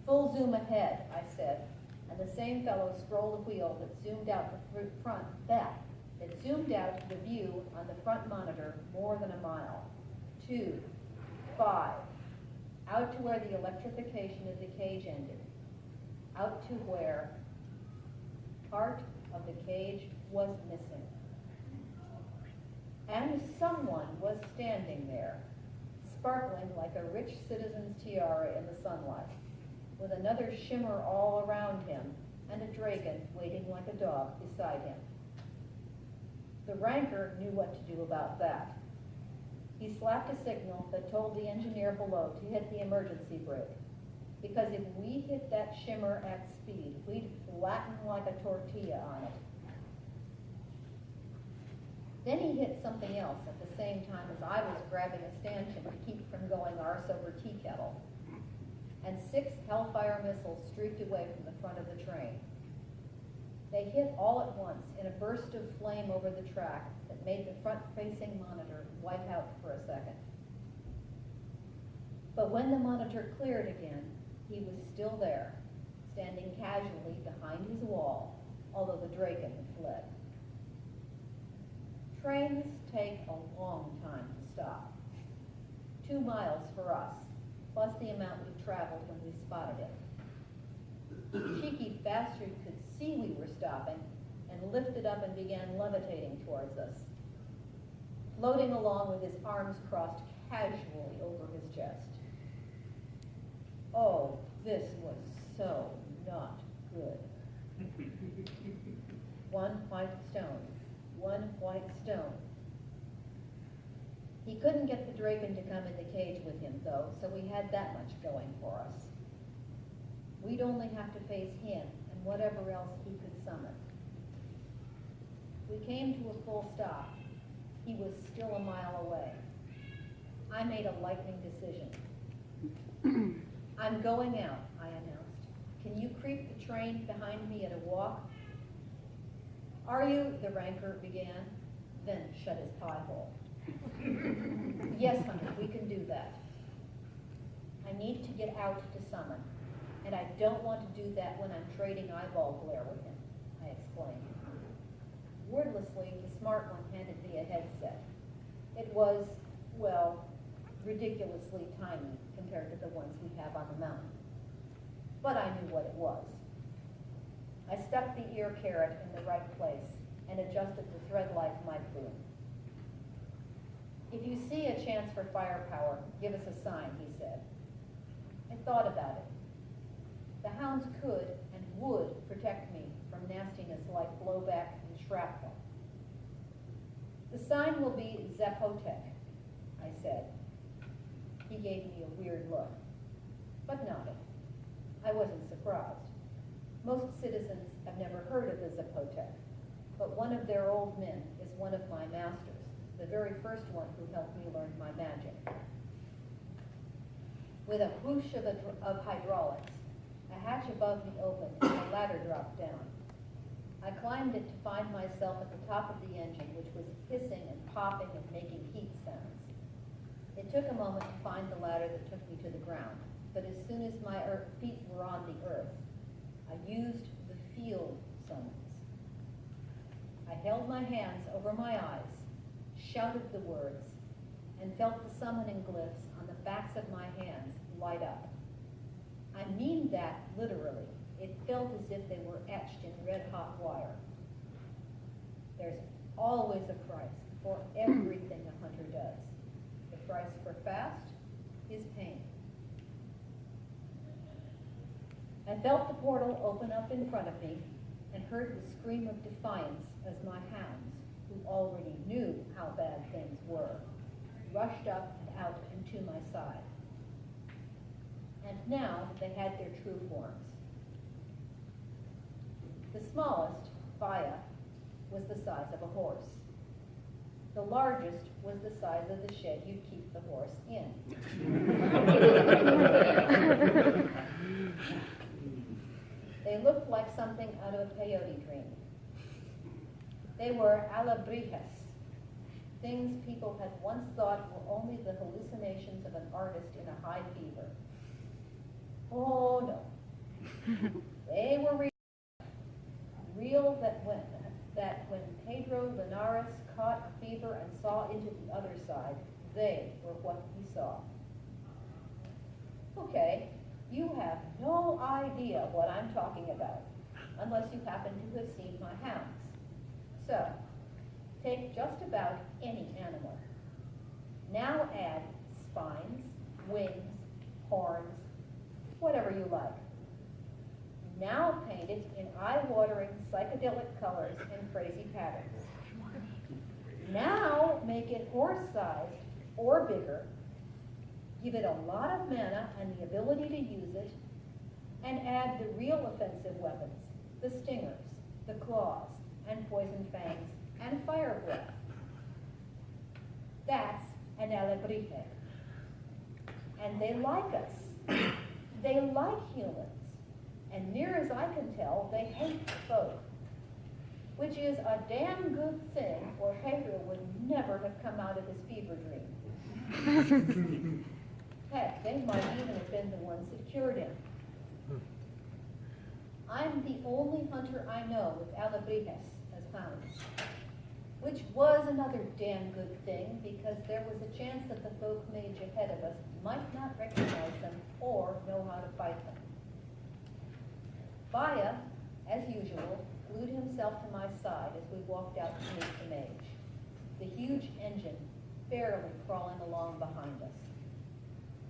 Full zoom ahead, I said, and the same fellow scrolled a wheel that zoomed out the front, that zoomed out the view on the front monitor more than a mile. 2, 5, out to where the electrification of the cage ended. Out to where part of the cage was missing. And someone was standing there, sparkling like a rich citizen's tiara in the sunlight, with another shimmer all around him and a dragon waiting like a dog beside him. The ranker knew what to do about that. He slapped a signal that told the engineer below to hit the emergency brake, because if we hit that shimmer at speed, we'd flatten like a tortilla on it. Then he hit something else at the same time as I was grabbing a stanchion to keep from going arse over tea kettle. And 6 Hellfire missiles streaked away from the front of the train. They hit all at once in a burst of flame over the track that made the front-facing monitor white out for a second. But when the monitor cleared again, he was still there, standing casually behind his wall, although the Draken had fled. Trains take a long time to stop. 2 miles for us, plus the amount we traveled when we spotted it. The cheeky bastard could see we were stopping and lifted up and began levitating towards us, floating along with his arms crossed casually over his chest. Oh, this was so not good. 1 white stone. 1 white stone. He couldn't get the Draken to come in the cage with him, though, so we had that much going for us. We'd only have to face him and whatever else he could summon. We came to a full stop. He was still a mile away. I made a lightning decision. I'm going out, I announced. Can you creep the train behind me at a walk? Are you? The ranker began, then shut his pie hole. Yes, honey, we can do that. I need to get out to summon, and I don't want to do that when I'm trading eyeball glare with him, I explained. Wordlessly, the smart one handed me a headset. It was, well, ridiculously tiny compared to the ones we have on the mountain. But I knew what it was. I stuck the ear carrot in the right place and adjusted the thread-like mic boom. If you see a chance for firepower, give us a sign, he said. I thought about it. The hounds could and would protect me from nastiness like blowback and shrapnel. The sign will be Zapotec, I said. He gave me a weird look, but nodded. I wasn't surprised. Most citizens have never heard of the Zapotec, but one of their old men is one of my masters, the very first one who helped me learn my magic. With a whoosh of hydraulics, a hatch above me opened and a ladder dropped down. I climbed it to find myself at the top of the engine, which was hissing and popping and making heat sounds. It took a moment to find the ladder that took me to the ground, but as soon as my feet were on the earth, I used the field summons. I held my hands over my eyes, shouted the words, and felt the summoning glyphs on the backs of my hands light up. I mean that literally. It felt as if they were etched in red-hot wire. There's always a price for everything a hunter does. The price for fast is pain. I felt the portal open up in front of me and heard the scream of defiance as my hounds, who already knew how bad things were, rushed up and out and to my side. And now they had their true forms. The smallest, Baya, was the size of a horse. The largest was the size of the shed you'd keep the horse in. They looked like something out of a peyote dream. They were alebrijes, things people had once thought were only the hallucinations of an artist in a high fever. Oh no, they were real that when Pedro Linares caught a fever and saw into the other side, they were what he saw. Okay, you have no idea what I'm talking about, unless you happen to have seen my hounds. So, take just about any animal. Now add spines, wings, horns, whatever you like. Now paint it in eye-watering psychedelic colors and crazy patterns. Now make it horse-sized or bigger, give it a lot of mana and the ability to use it, and add the real offensive weapons, the stingers, the claws, and poison fangs, and fire breath. That's an alebrije. And they like us. They like humans. And near as I can tell, they hate the folk. Which is a damn good thing, or Pedro would never have come out of his fever dream. Heck, they might even have been the ones that cured him. I'm the only hunter I know with alebrijes as hounds. Which was another damn good thing, because there was a chance that the folk mage ahead of us might not recognize them or know how to fight them. Baya, as usual, glued himself to my side as we walked out to meet the mage, the huge engine barely crawling along behind us.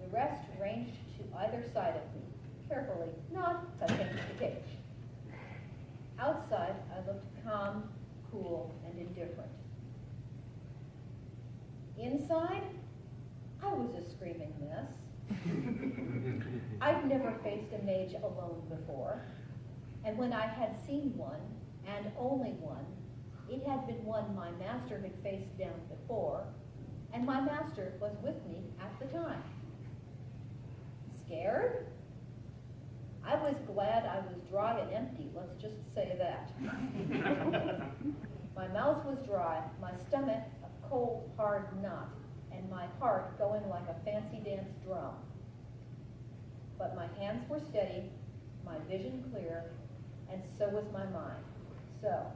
The rest ranged to either side of me, carefully not touching the cage. Outside, I looked calm, cool, and indifferent. Inside, I was a screaming mess. I'd never faced a mage alone before, and when I had seen one, and only one, it had been one my master had faced down before, and my master was with me at the time. Scared? I was glad I was dry and empty, let's just say that. My mouth was dry, my stomach a cold, hard knot, and my heart going like a fancy dance drum. But my hands were steady, my vision clear, and so was my mind. So,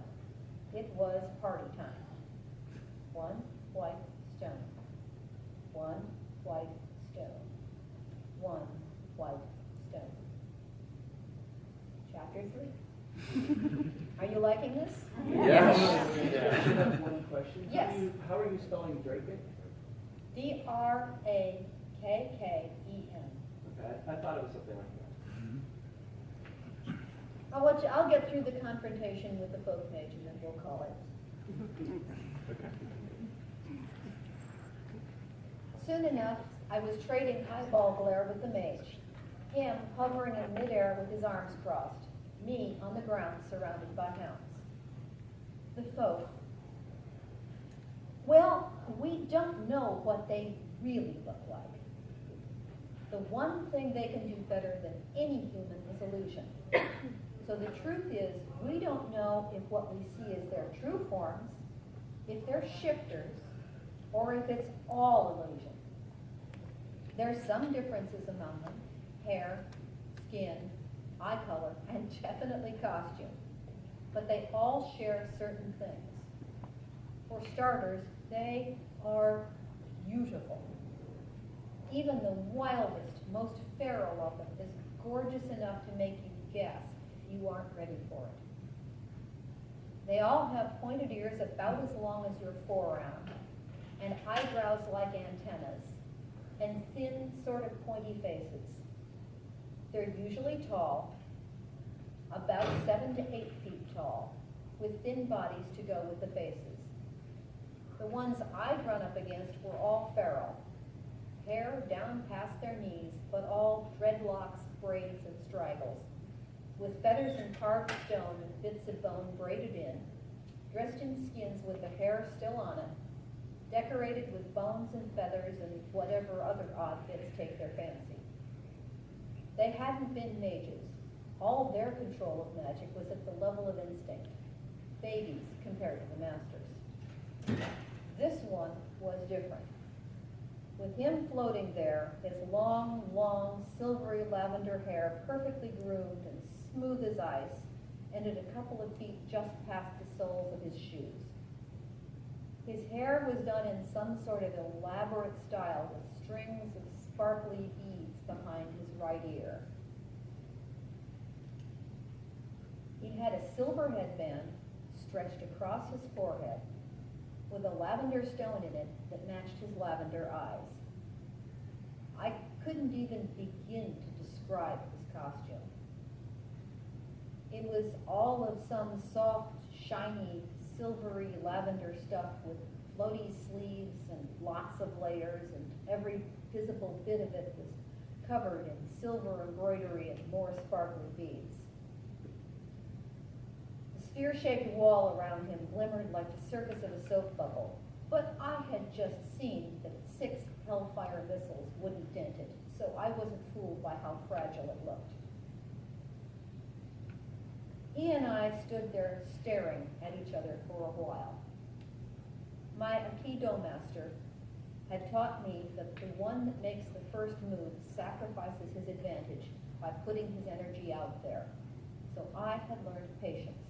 it was party time. One white stone. One white stone. One white stone. Chapter 3. Are you liking this? Yes. I have one question. Yes. How are you spelling Drake? D-R-A-K-K-E-N. Okay, I thought it was something like that. I'll get through the confrontation with the folk mage and then we'll call it. Soon enough, I was trading eyeball glare with the mage, him hovering in midair with his arms crossed, me on the ground surrounded by hounds. The folk. Well, we don't know what they really look like. The one thing they can do better than any human is illusion. So the truth is, we don't know if what we see is their true forms, if they're shifters, or if it's all illusion. There's some differences among them: hair, skin, eye color, and definitely costume. But they all share certain things. For starters, they are beautiful. Even the wildest, most feral of them is gorgeous enough to make you guess if you aren't ready for it. They all have pointed ears about as long as your forearm, and eyebrows like antennas, and thin, sort of pointy faces. They're usually tall, about 7 to 8 feet tall, with thin bodies to go with the faces. The ones I'd run up against were all feral, hair down past their knees, but all dreadlocks, braids, and straggles, with feathers and carved stone and bits of bone braided in, dressed in skins with the hair still on it, decorated with bones and feathers and whatever other odd bits take their fancy. They hadn't been mages. All their control of magic was at the level of instinct, babies compared to the masters. This one was different. With him floating there, his long, long, silvery lavender hair perfectly groomed and smooth as ice, ended a couple of feet just past the soles of his shoes. His hair was done in some sort of elaborate style with strings of sparkly beads behind his right ear. He had a silver headband stretched across his forehead with a lavender stone in it that matched his lavender eyes. I couldn't even begin to describe his costume. It was all of some soft, shiny, silvery lavender stuff with floaty sleeves and lots of layers, and every visible bit of it was covered in silver embroidery and more sparkly beads. The sphere-shaped wall around him glimmered like the surface of a soap bubble, but I had just seen that 6 Hellfire missiles wouldn't dent it, so I wasn't fooled by how fragile it looked. He and I stood there staring at each other for a while. My Aikido master had taught me that the one that makes the first move sacrifices his advantage by putting his energy out there. So I had learned patience.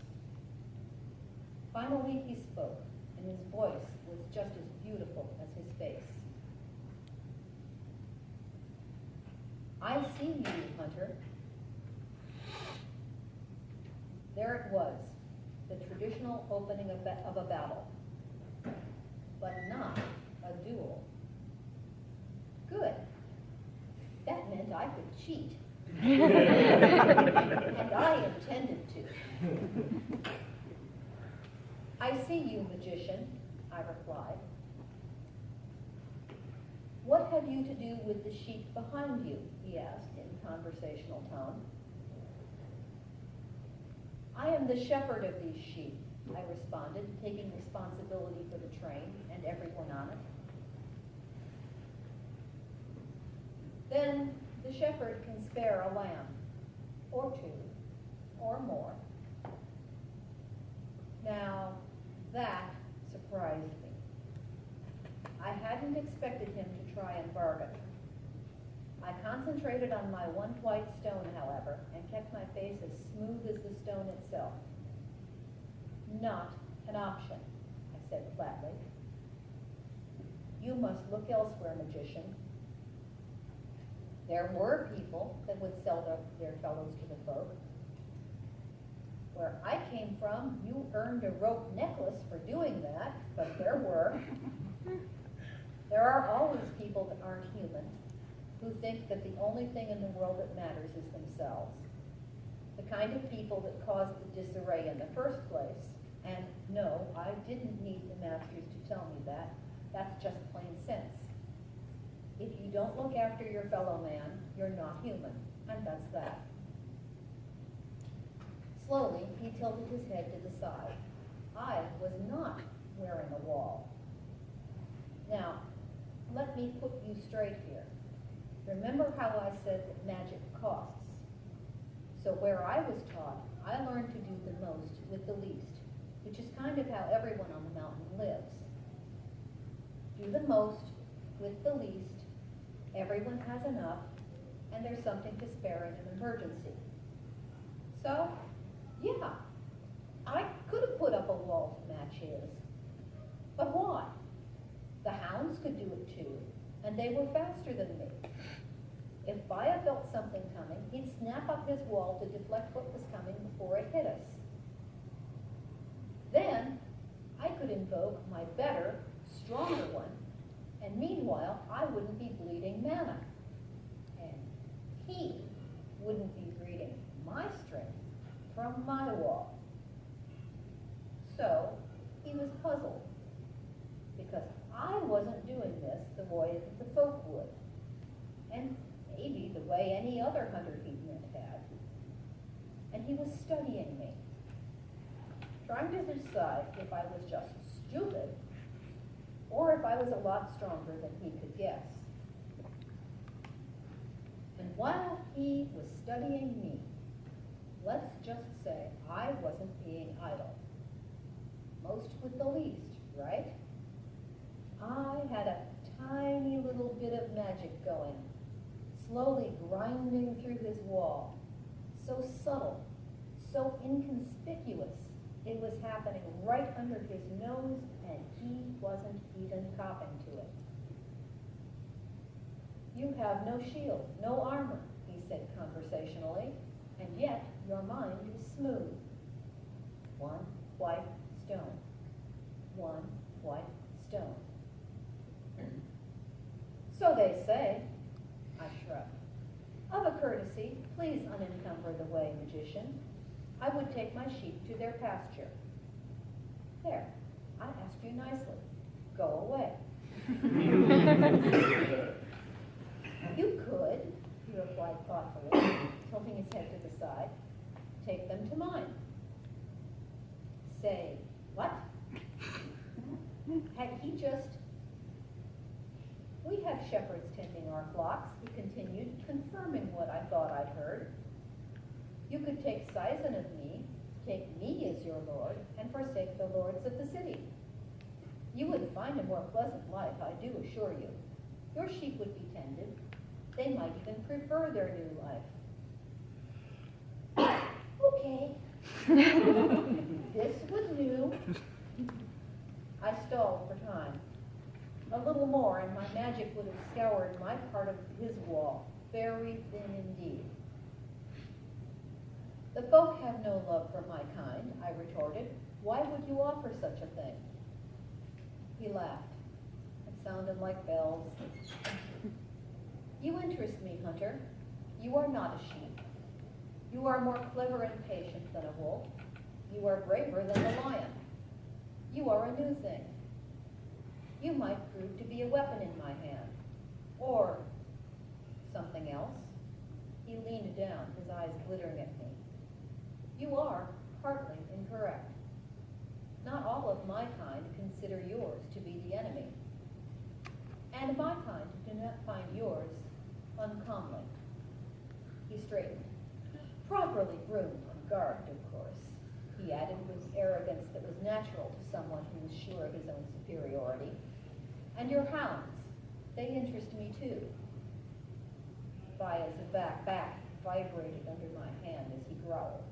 Finally he spoke, and his voice was just as beautiful as his face. "I see you, Hunter." There it was, the traditional opening of a battle, but not a duel. Good. That meant I could cheat. And I intended to. "I see you, magician," I replied. "What have you to do with the sheep behind you?" he asked in conversational tone. "I am the shepherd of these sheep," I responded, taking responsibility for the train and everyone on it. "Then the shepherd can spare a lamb, or 2, or more." Now, that surprised me. I hadn't expected him to try and bargain. I concentrated on my one white stone, however, and kept my face as smooth as the stone itself. "Not an option," I said flatly. "You must look elsewhere, magician. There were people that would sell their fellows to the folk. Where I came from, you earned a rope necklace for doing that, but there were." There are always people that aren't human, who think that the only thing in the world that matters is themselves. The kind of people that caused the disarray in the first place, and no, I didn't need the masters to tell me that. That's just plain sense. If you don't look after your fellow man, you're not human, and that's that. Slowly, he tilted his head to the side. I was not wearing a wall. Now, let me put you straight here. Remember how I said that magic costs? So where I was taught, I learned to do the most with the least, which is kind of how everyone on the mountain lives. Do the most with the least, everyone has enough, and there's something to spare in an emergency. So, yeah, I could have put up a wall to match his. But why? The hounds could do it too, and they were faster than me. If Baya felt something coming, he'd snap up his wall to deflect what was coming before it hit us. Then, I could invoke my better, stronger one, and meanwhile, I wouldn't be bleeding mana. And he wouldn't be breeding my strength from my wall. So, he was puzzled, because I wasn't doing this the way that the folk would, and maybe the way any other hunter he'd met had. And he was studying me, trying to decide if I was just stupid, or if I was a lot stronger than he could guess. And while he was studying me, let's just say I wasn't being idle. Most with the least, right? I had a tiny little bit of magic going, slowly grinding through his wall. So subtle, so inconspicuous, it was happening right under his nose, and he wasn't even copping to it. You have no shield, no armor, he said conversationally, and yet your mind is smooth. One white stone. One white stone. So they say, I shrugged. Of a courtesy, please unencumber the way, magician. I would take my sheep to their pasture. There, I asked you nicely. Go away. You could, he replied thoughtfully, tilting his head to the side, take them to mine. Say, what? Had he just... We have shepherds tending our flocks, he continued, confirming what I thought I'd heard. You could take Sizen of me, take me as your lord, and forsake the lords of the city. You would find a more pleasant life, I do assure you. Your sheep would be tended. They might even prefer their new life. Okay. This was new. I stalled for time. A little more, and my magic would have scoured my part of his wall, very thin indeed. The folk have no love for my kind, I retorted. Why would you offer such a thing? He laughed. It sounded like bells. You interest me, hunter. You are not a sheep. You are more clever and patient than a wolf. You are braver than a lion. You are a new thing. You might prove to be a weapon in my hand. Or something else. He leaned down, his eyes glittering at me. You are partly incorrect. Not all of my kind consider yours to be the enemy. And my kind do not find yours uncomely. He straightened. Properly groomed and garbed, of course. He added with arrogance that was natural to someone who was sure of his own superiority. And your hounds, they interest me too. Baya's back vibrated under my hand as he growled.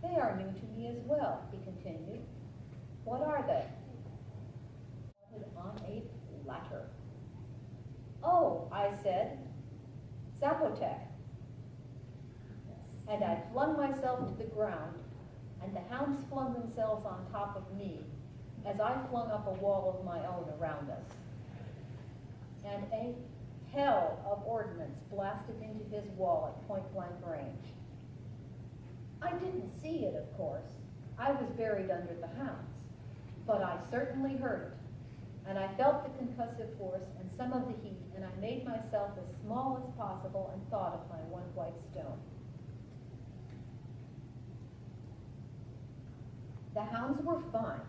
They are new to me as well, he continued. What are they? On a platter. Oh, I said, Zapotec. And I flung myself to the ground, and the hounds flung themselves on top of me, as I flung up a wall of my own around us. And a hell of ordnance blasted into his wall at point-blank range. I didn't see it, of course. I was buried under the hounds, but I certainly heard it. And I felt the concussive force and some of the heat, and I made myself as small as possible and thought of my one white stone. The hounds were fine,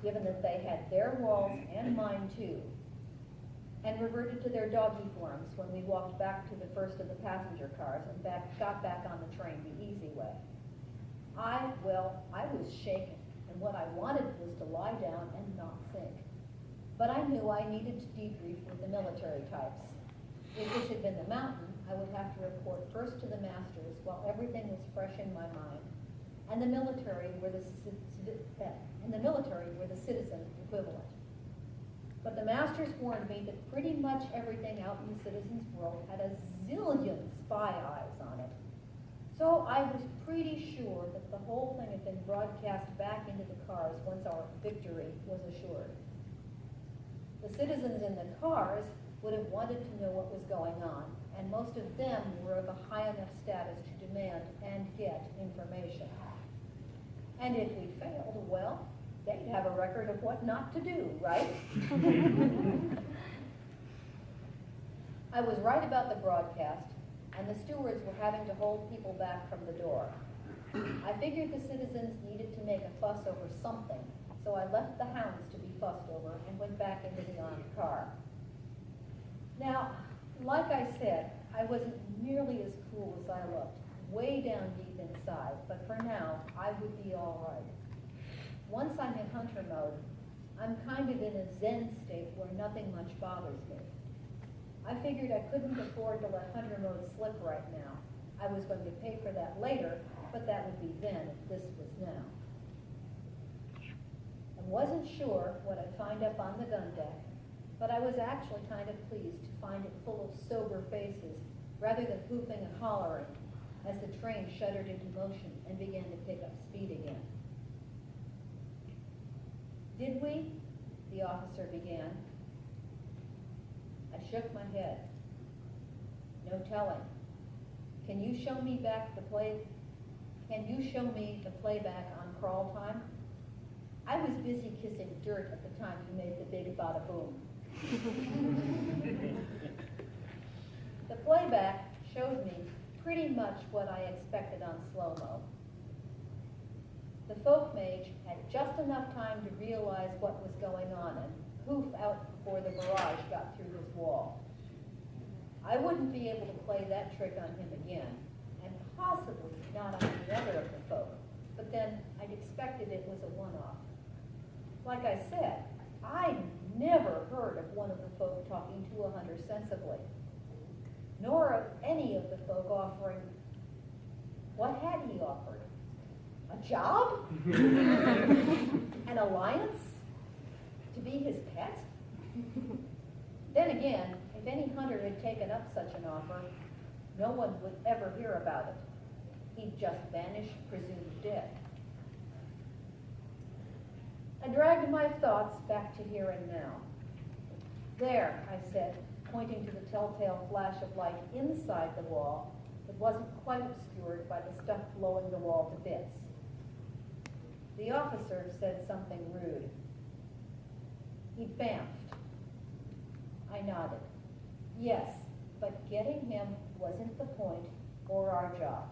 given that they had their walls and mine too, and reverted to their doggy forms when we walked back to the first of the passenger cars and got back on the train the easy way. I was shaken, and what I wanted was to lie down and not think. But I knew I needed to debrief with the military types. If this had been the mountain, I would have to report first to the masters while everything was fresh in my mind, and the military were the citizen equivalent. But the masters warned me that pretty much everything out in the citizens' world had a zillion spy eyes on it. So I was pretty sure that the whole thing had been broadcast back into the cars once our victory was assured. The citizens in the cars would have wanted to know what was going on, and most of them were of a high enough status to demand and get information. And if we failed, well, they'd have a record of what not to do, right? I was right about the broadcast, and the stewards were having to hold people back from the door. I figured the citizens needed to make a fuss over something, so I left the hounds to be fussed over and went back into the armed car. Now, like I said, I wasn't nearly as cool as I looked, way down deep inside, but for now, I would be all right. Once I'm in hunter mode, I'm kind of in a zen state where nothing much bothers me. I figured I couldn't afford to let hunter mode slip right now. I was going to pay for that later, but that would be then if this was now. I wasn't sure what I'd find up on the gun deck, but I was actually kind of pleased to find it full of sober faces rather than whooping and hollering as the train shuddered into motion and began to pick up speed again. Did we? The officer began. I shook my head. No telling. Can you show me the playback on crawl time? I was busy kissing dirt at the time you made the big bada boom. The playback showed me pretty much what I expected on slow-mo. The folk mage had just enough time to realize what was going on and poof out before the barrage got through his wall. I wouldn't be able to play that trick on him again, and possibly not on any other of the folk, but then I'd expected it was a one-off. Like I said, I'd never heard of one of the folk talking to a hunter sensibly, nor of any of the folk offering. What had he offered? A job? An alliance? To be his pet? Then again, if any hunter had taken up such an offer, no one would ever hear about it. He'd just vanish, presumed dead. I dragged my thoughts back to here and now. There, I said, pointing to the telltale flash of light inside the wall that wasn't quite obscured by the stuff blowing the wall to bits. The officer said something rude. He bamfed. I nodded. Yes, but getting him wasn't the point or our job.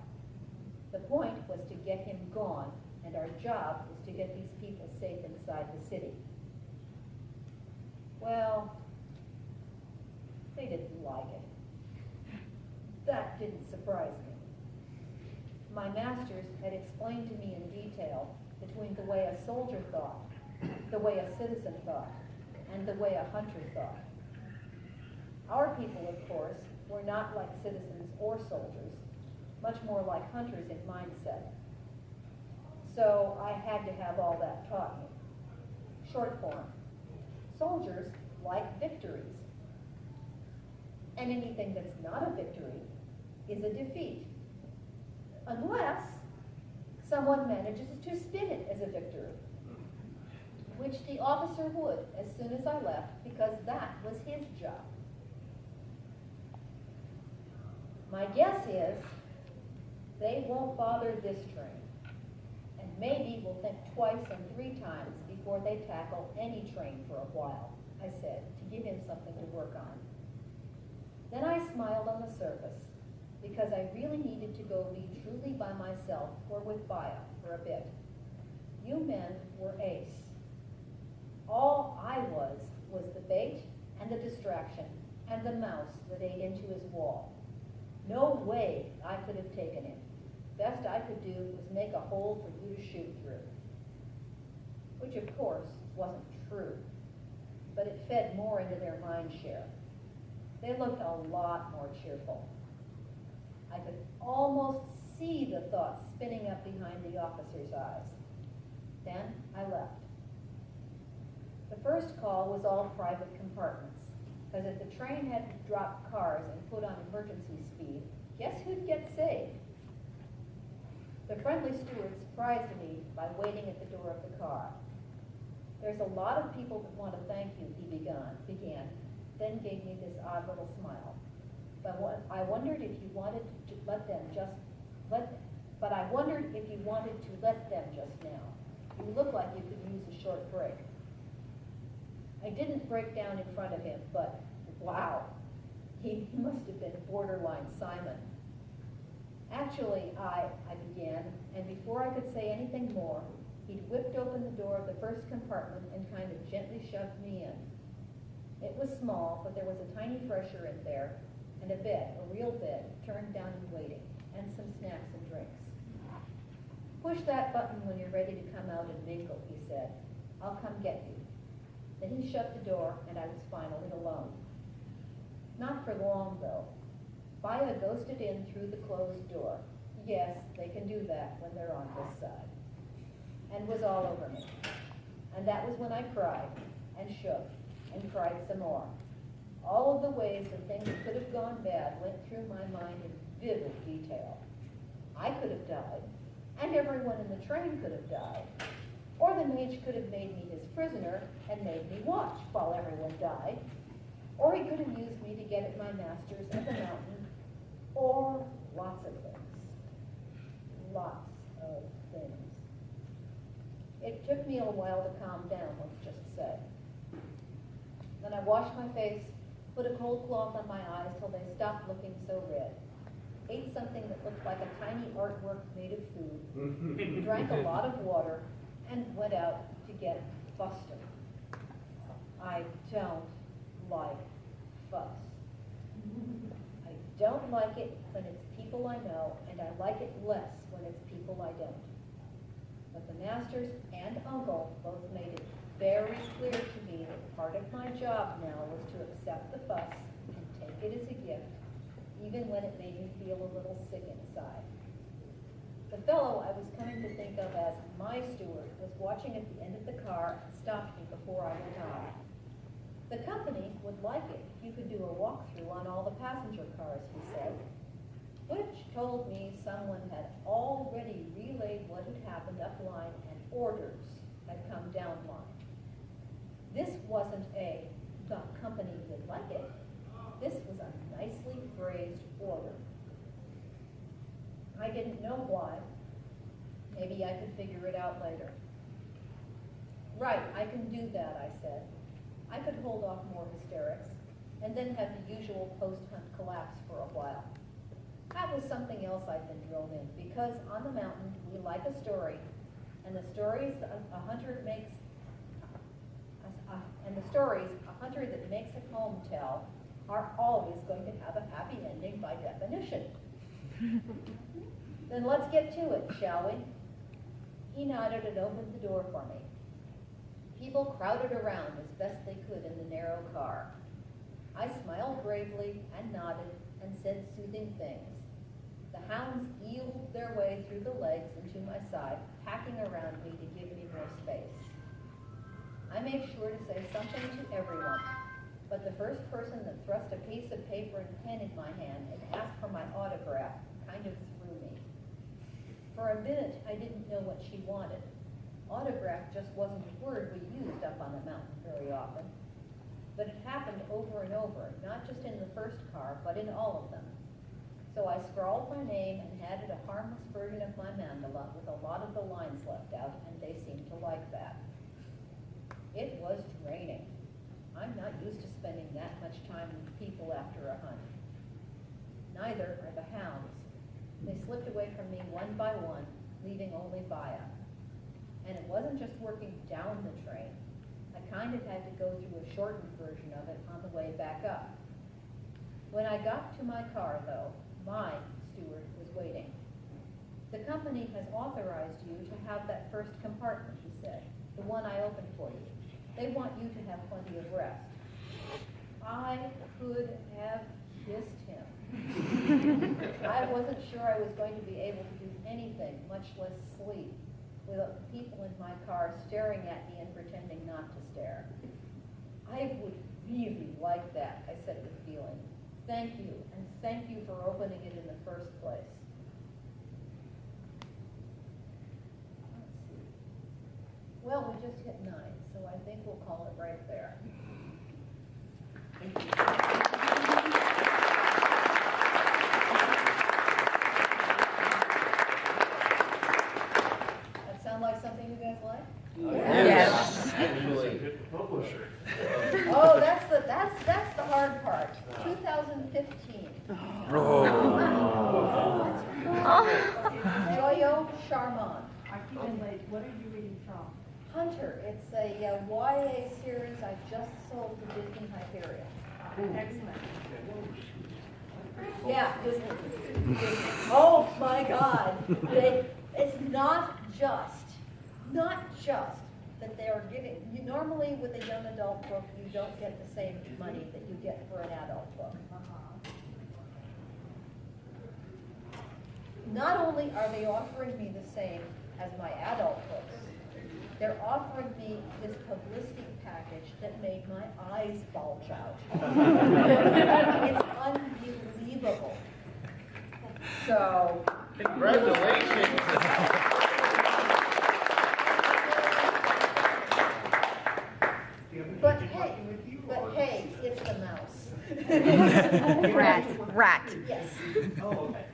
The point was to get him gone, and our job was to get these people safe inside the city. Well, they didn't like it. That didn't surprise me. My masters had explained to me in detail between the way a soldier thought, the way a citizen thought, and the way a hunter thought. Our people, of course, were not like citizens or soldiers, much more like hunters in mindset. So I had to have all that taught me. Short form. Soldiers like victories. And anything that's not a victory is a defeat. Unless someone manages to spin it as a victory. which the officer would as soon as I left, because that was his job. My guess is they won't bother this train, and maybe will think twice and 3 times before they tackle any train for a while, I said, to give him something to work on. Then I smiled on the surface, because I really needed to go be truly by myself or with Baya for a bit. You men were ace. All I was the bait and the distraction and the mouse that ate into his wall. No way I could have taken him. Best I could do was make a hole for you to shoot through. Which of course wasn't true, but it fed more into their mind share. They looked a lot more cheerful. I could almost see the thoughts spinning up behind the officer's eyes. Then I left. The first call was all private compartments, because if the train had to drop cars and put on emergency speed, guess who'd get saved? The friendly steward surprised me by waiting at the door of the car. There's a lot of people that want to thank you, he began, then gave me this odd little smile. But I wondered if you wanted to let them just now. You look like you could use a short break. I didn't break down in front of him, but wow, he must have been borderline Simon. Actually, I began, and before I could say anything more, he'd whipped open the door of the first compartment and kind of gently shoved me in. It was small, but there was a tiny fresher in there, and a bed, a real bed, turned down and waiting, and some snacks and drinks. Push that button when you're ready to come out and mingle, he said. I'll come get you. Then he shut the door, and I was finally alone. Not for long, though. Baya ghosted in through the closed door. Yes, they can do that when they're on this side. And was all over me. And that was when I cried, and shook, and cried some more. All of the ways that things could have gone bad went through my mind in vivid detail. I could have died, and everyone in the train could have died. Or the mage could have made me his prisoner and made me watch while everyone died. Or he could have used me to get at my masters at the mountain. Or lots of things. Lots of things. It took me a while to calm down, let's just say. Then I washed my face, put a cold cloth on my eyes till they stopped looking so red, ate something that looked like a tiny artwork made of food, drank a lot of water, and went out to get fussed. I don't like fuss. I don't like it when it's people I know, and I like it less when it's people I don't. But the masters and uncle both made it very clear to me that part of my job now was to accept the fuss and take it as a gift, even when it made me feel a little sick inside. The fellow I was coming to think of as my steward was watching at the end of the car and stopped me before I went on. The company would like it if you could do a walkthrough on all the passenger cars, he said, which told me someone had already relayed what had happened upline and orders had come downline. This wasn't a "the company would like it." This was a nicely phrased order. I didn't know why. Maybe I could figure it out later. Right, I can do that, I said. I could hold off more hysterics, and then have the usual post-hunt collapse for a while. That was something else I'd been drilled in, because on the mountain, we like a story, and the stories a hunter that makes it home tell are always going to have a happy ending by definition. Then let's get to it, shall we? He nodded and opened the door for me. People crowded around as best they could in the narrow car. I smiled bravely and nodded and said soothing things. The hounds eeled their way through the legs and to my side, packing around me to give me more space. I made sure to say something to everyone, but the first person that thrust a piece of paper and pen in my hand and asked for my autograph kind of threw me. For a minute, I didn't know what she wanted. Autograph just wasn't a word we used up on the mountain very often. But it happened over and over, not just in the first car, but in all of them. So I scrawled my name and added a harmless version of my mandala with a lot of the lines left out, and they seemed to like that. It was draining. I'm not used to spending that much time with people after a hunt. Neither are the hounds. They slipped away from me one by one, leaving only Baya. And it wasn't just working down the train. I kind of had to go through a shortened version of it on the way back up. When I got to my car, though, my steward was waiting. The company has authorized you to have that first compartment, he said, the one I opened for you. They want you to have plenty of rest. I could have kissed him. I wasn't sure I was going to be able to do anything, much less sleep, with people in my car staring at me and pretending not to stare. I would really like that, I said with feeling. Thank you, and thank you for opening it in the first place. Let's see. Well, we just hit 9, so I think we'll call it right there. That sound like something you guys like? Yes. Publisher. Oh, that's the hard part. 2015. Joyo Sharman. What are you reading from? Hunter. It's a YA series I just sold to Disney Hyperion. Excellent. Yeah, Disney. Oh my God. It's not just that they are giving, normally with a young adult book, you don't get the same money that you get for an adult book. Not only are they offering me the same as my adult books, they're offering me this publicity package that made my eyes bulge out. It's unbelievable. So. Congratulations. But hey, it's the mouse. Rat. Yes. Oh, okay.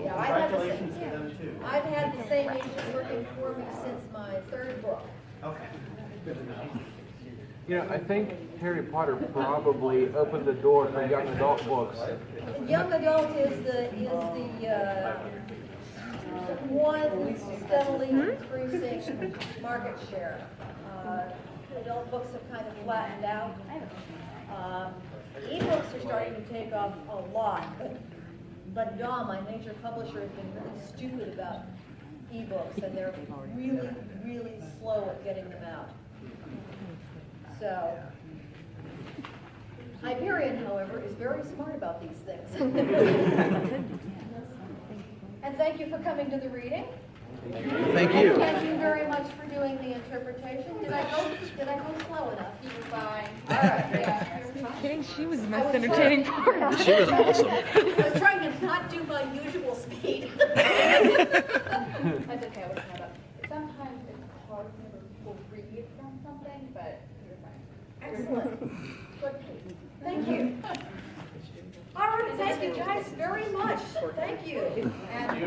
Yeah, I've had the Congratulations to same, them too. I've had the same agent working for me since my third book. Okay. Good enough. You know, I think Harry Potter probably opened the door for young adult books. Young adult is the one steadily increasing market share. Adult books have kind of flattened out. E-books are starting to take off a lot, but DAW, my major publisher, has been really stupid about e-books, and they're really, really slow at getting them out. So, Hyperion, however, is very smart about these things. And thank you for coming to the reading. Thank you. And thank you very much for doing the interpretation. Did I go slow enough? You were fine. All right. Yeah. Kidding, she was the most entertaining part. She was awesome. I was trying to not do my usual speed. That's okay, I was caught up. Sometimes it's hard whenever people read from something, but you're fine. Excellent. Good. Thank you. All right, thank you guys very much. Thank you. And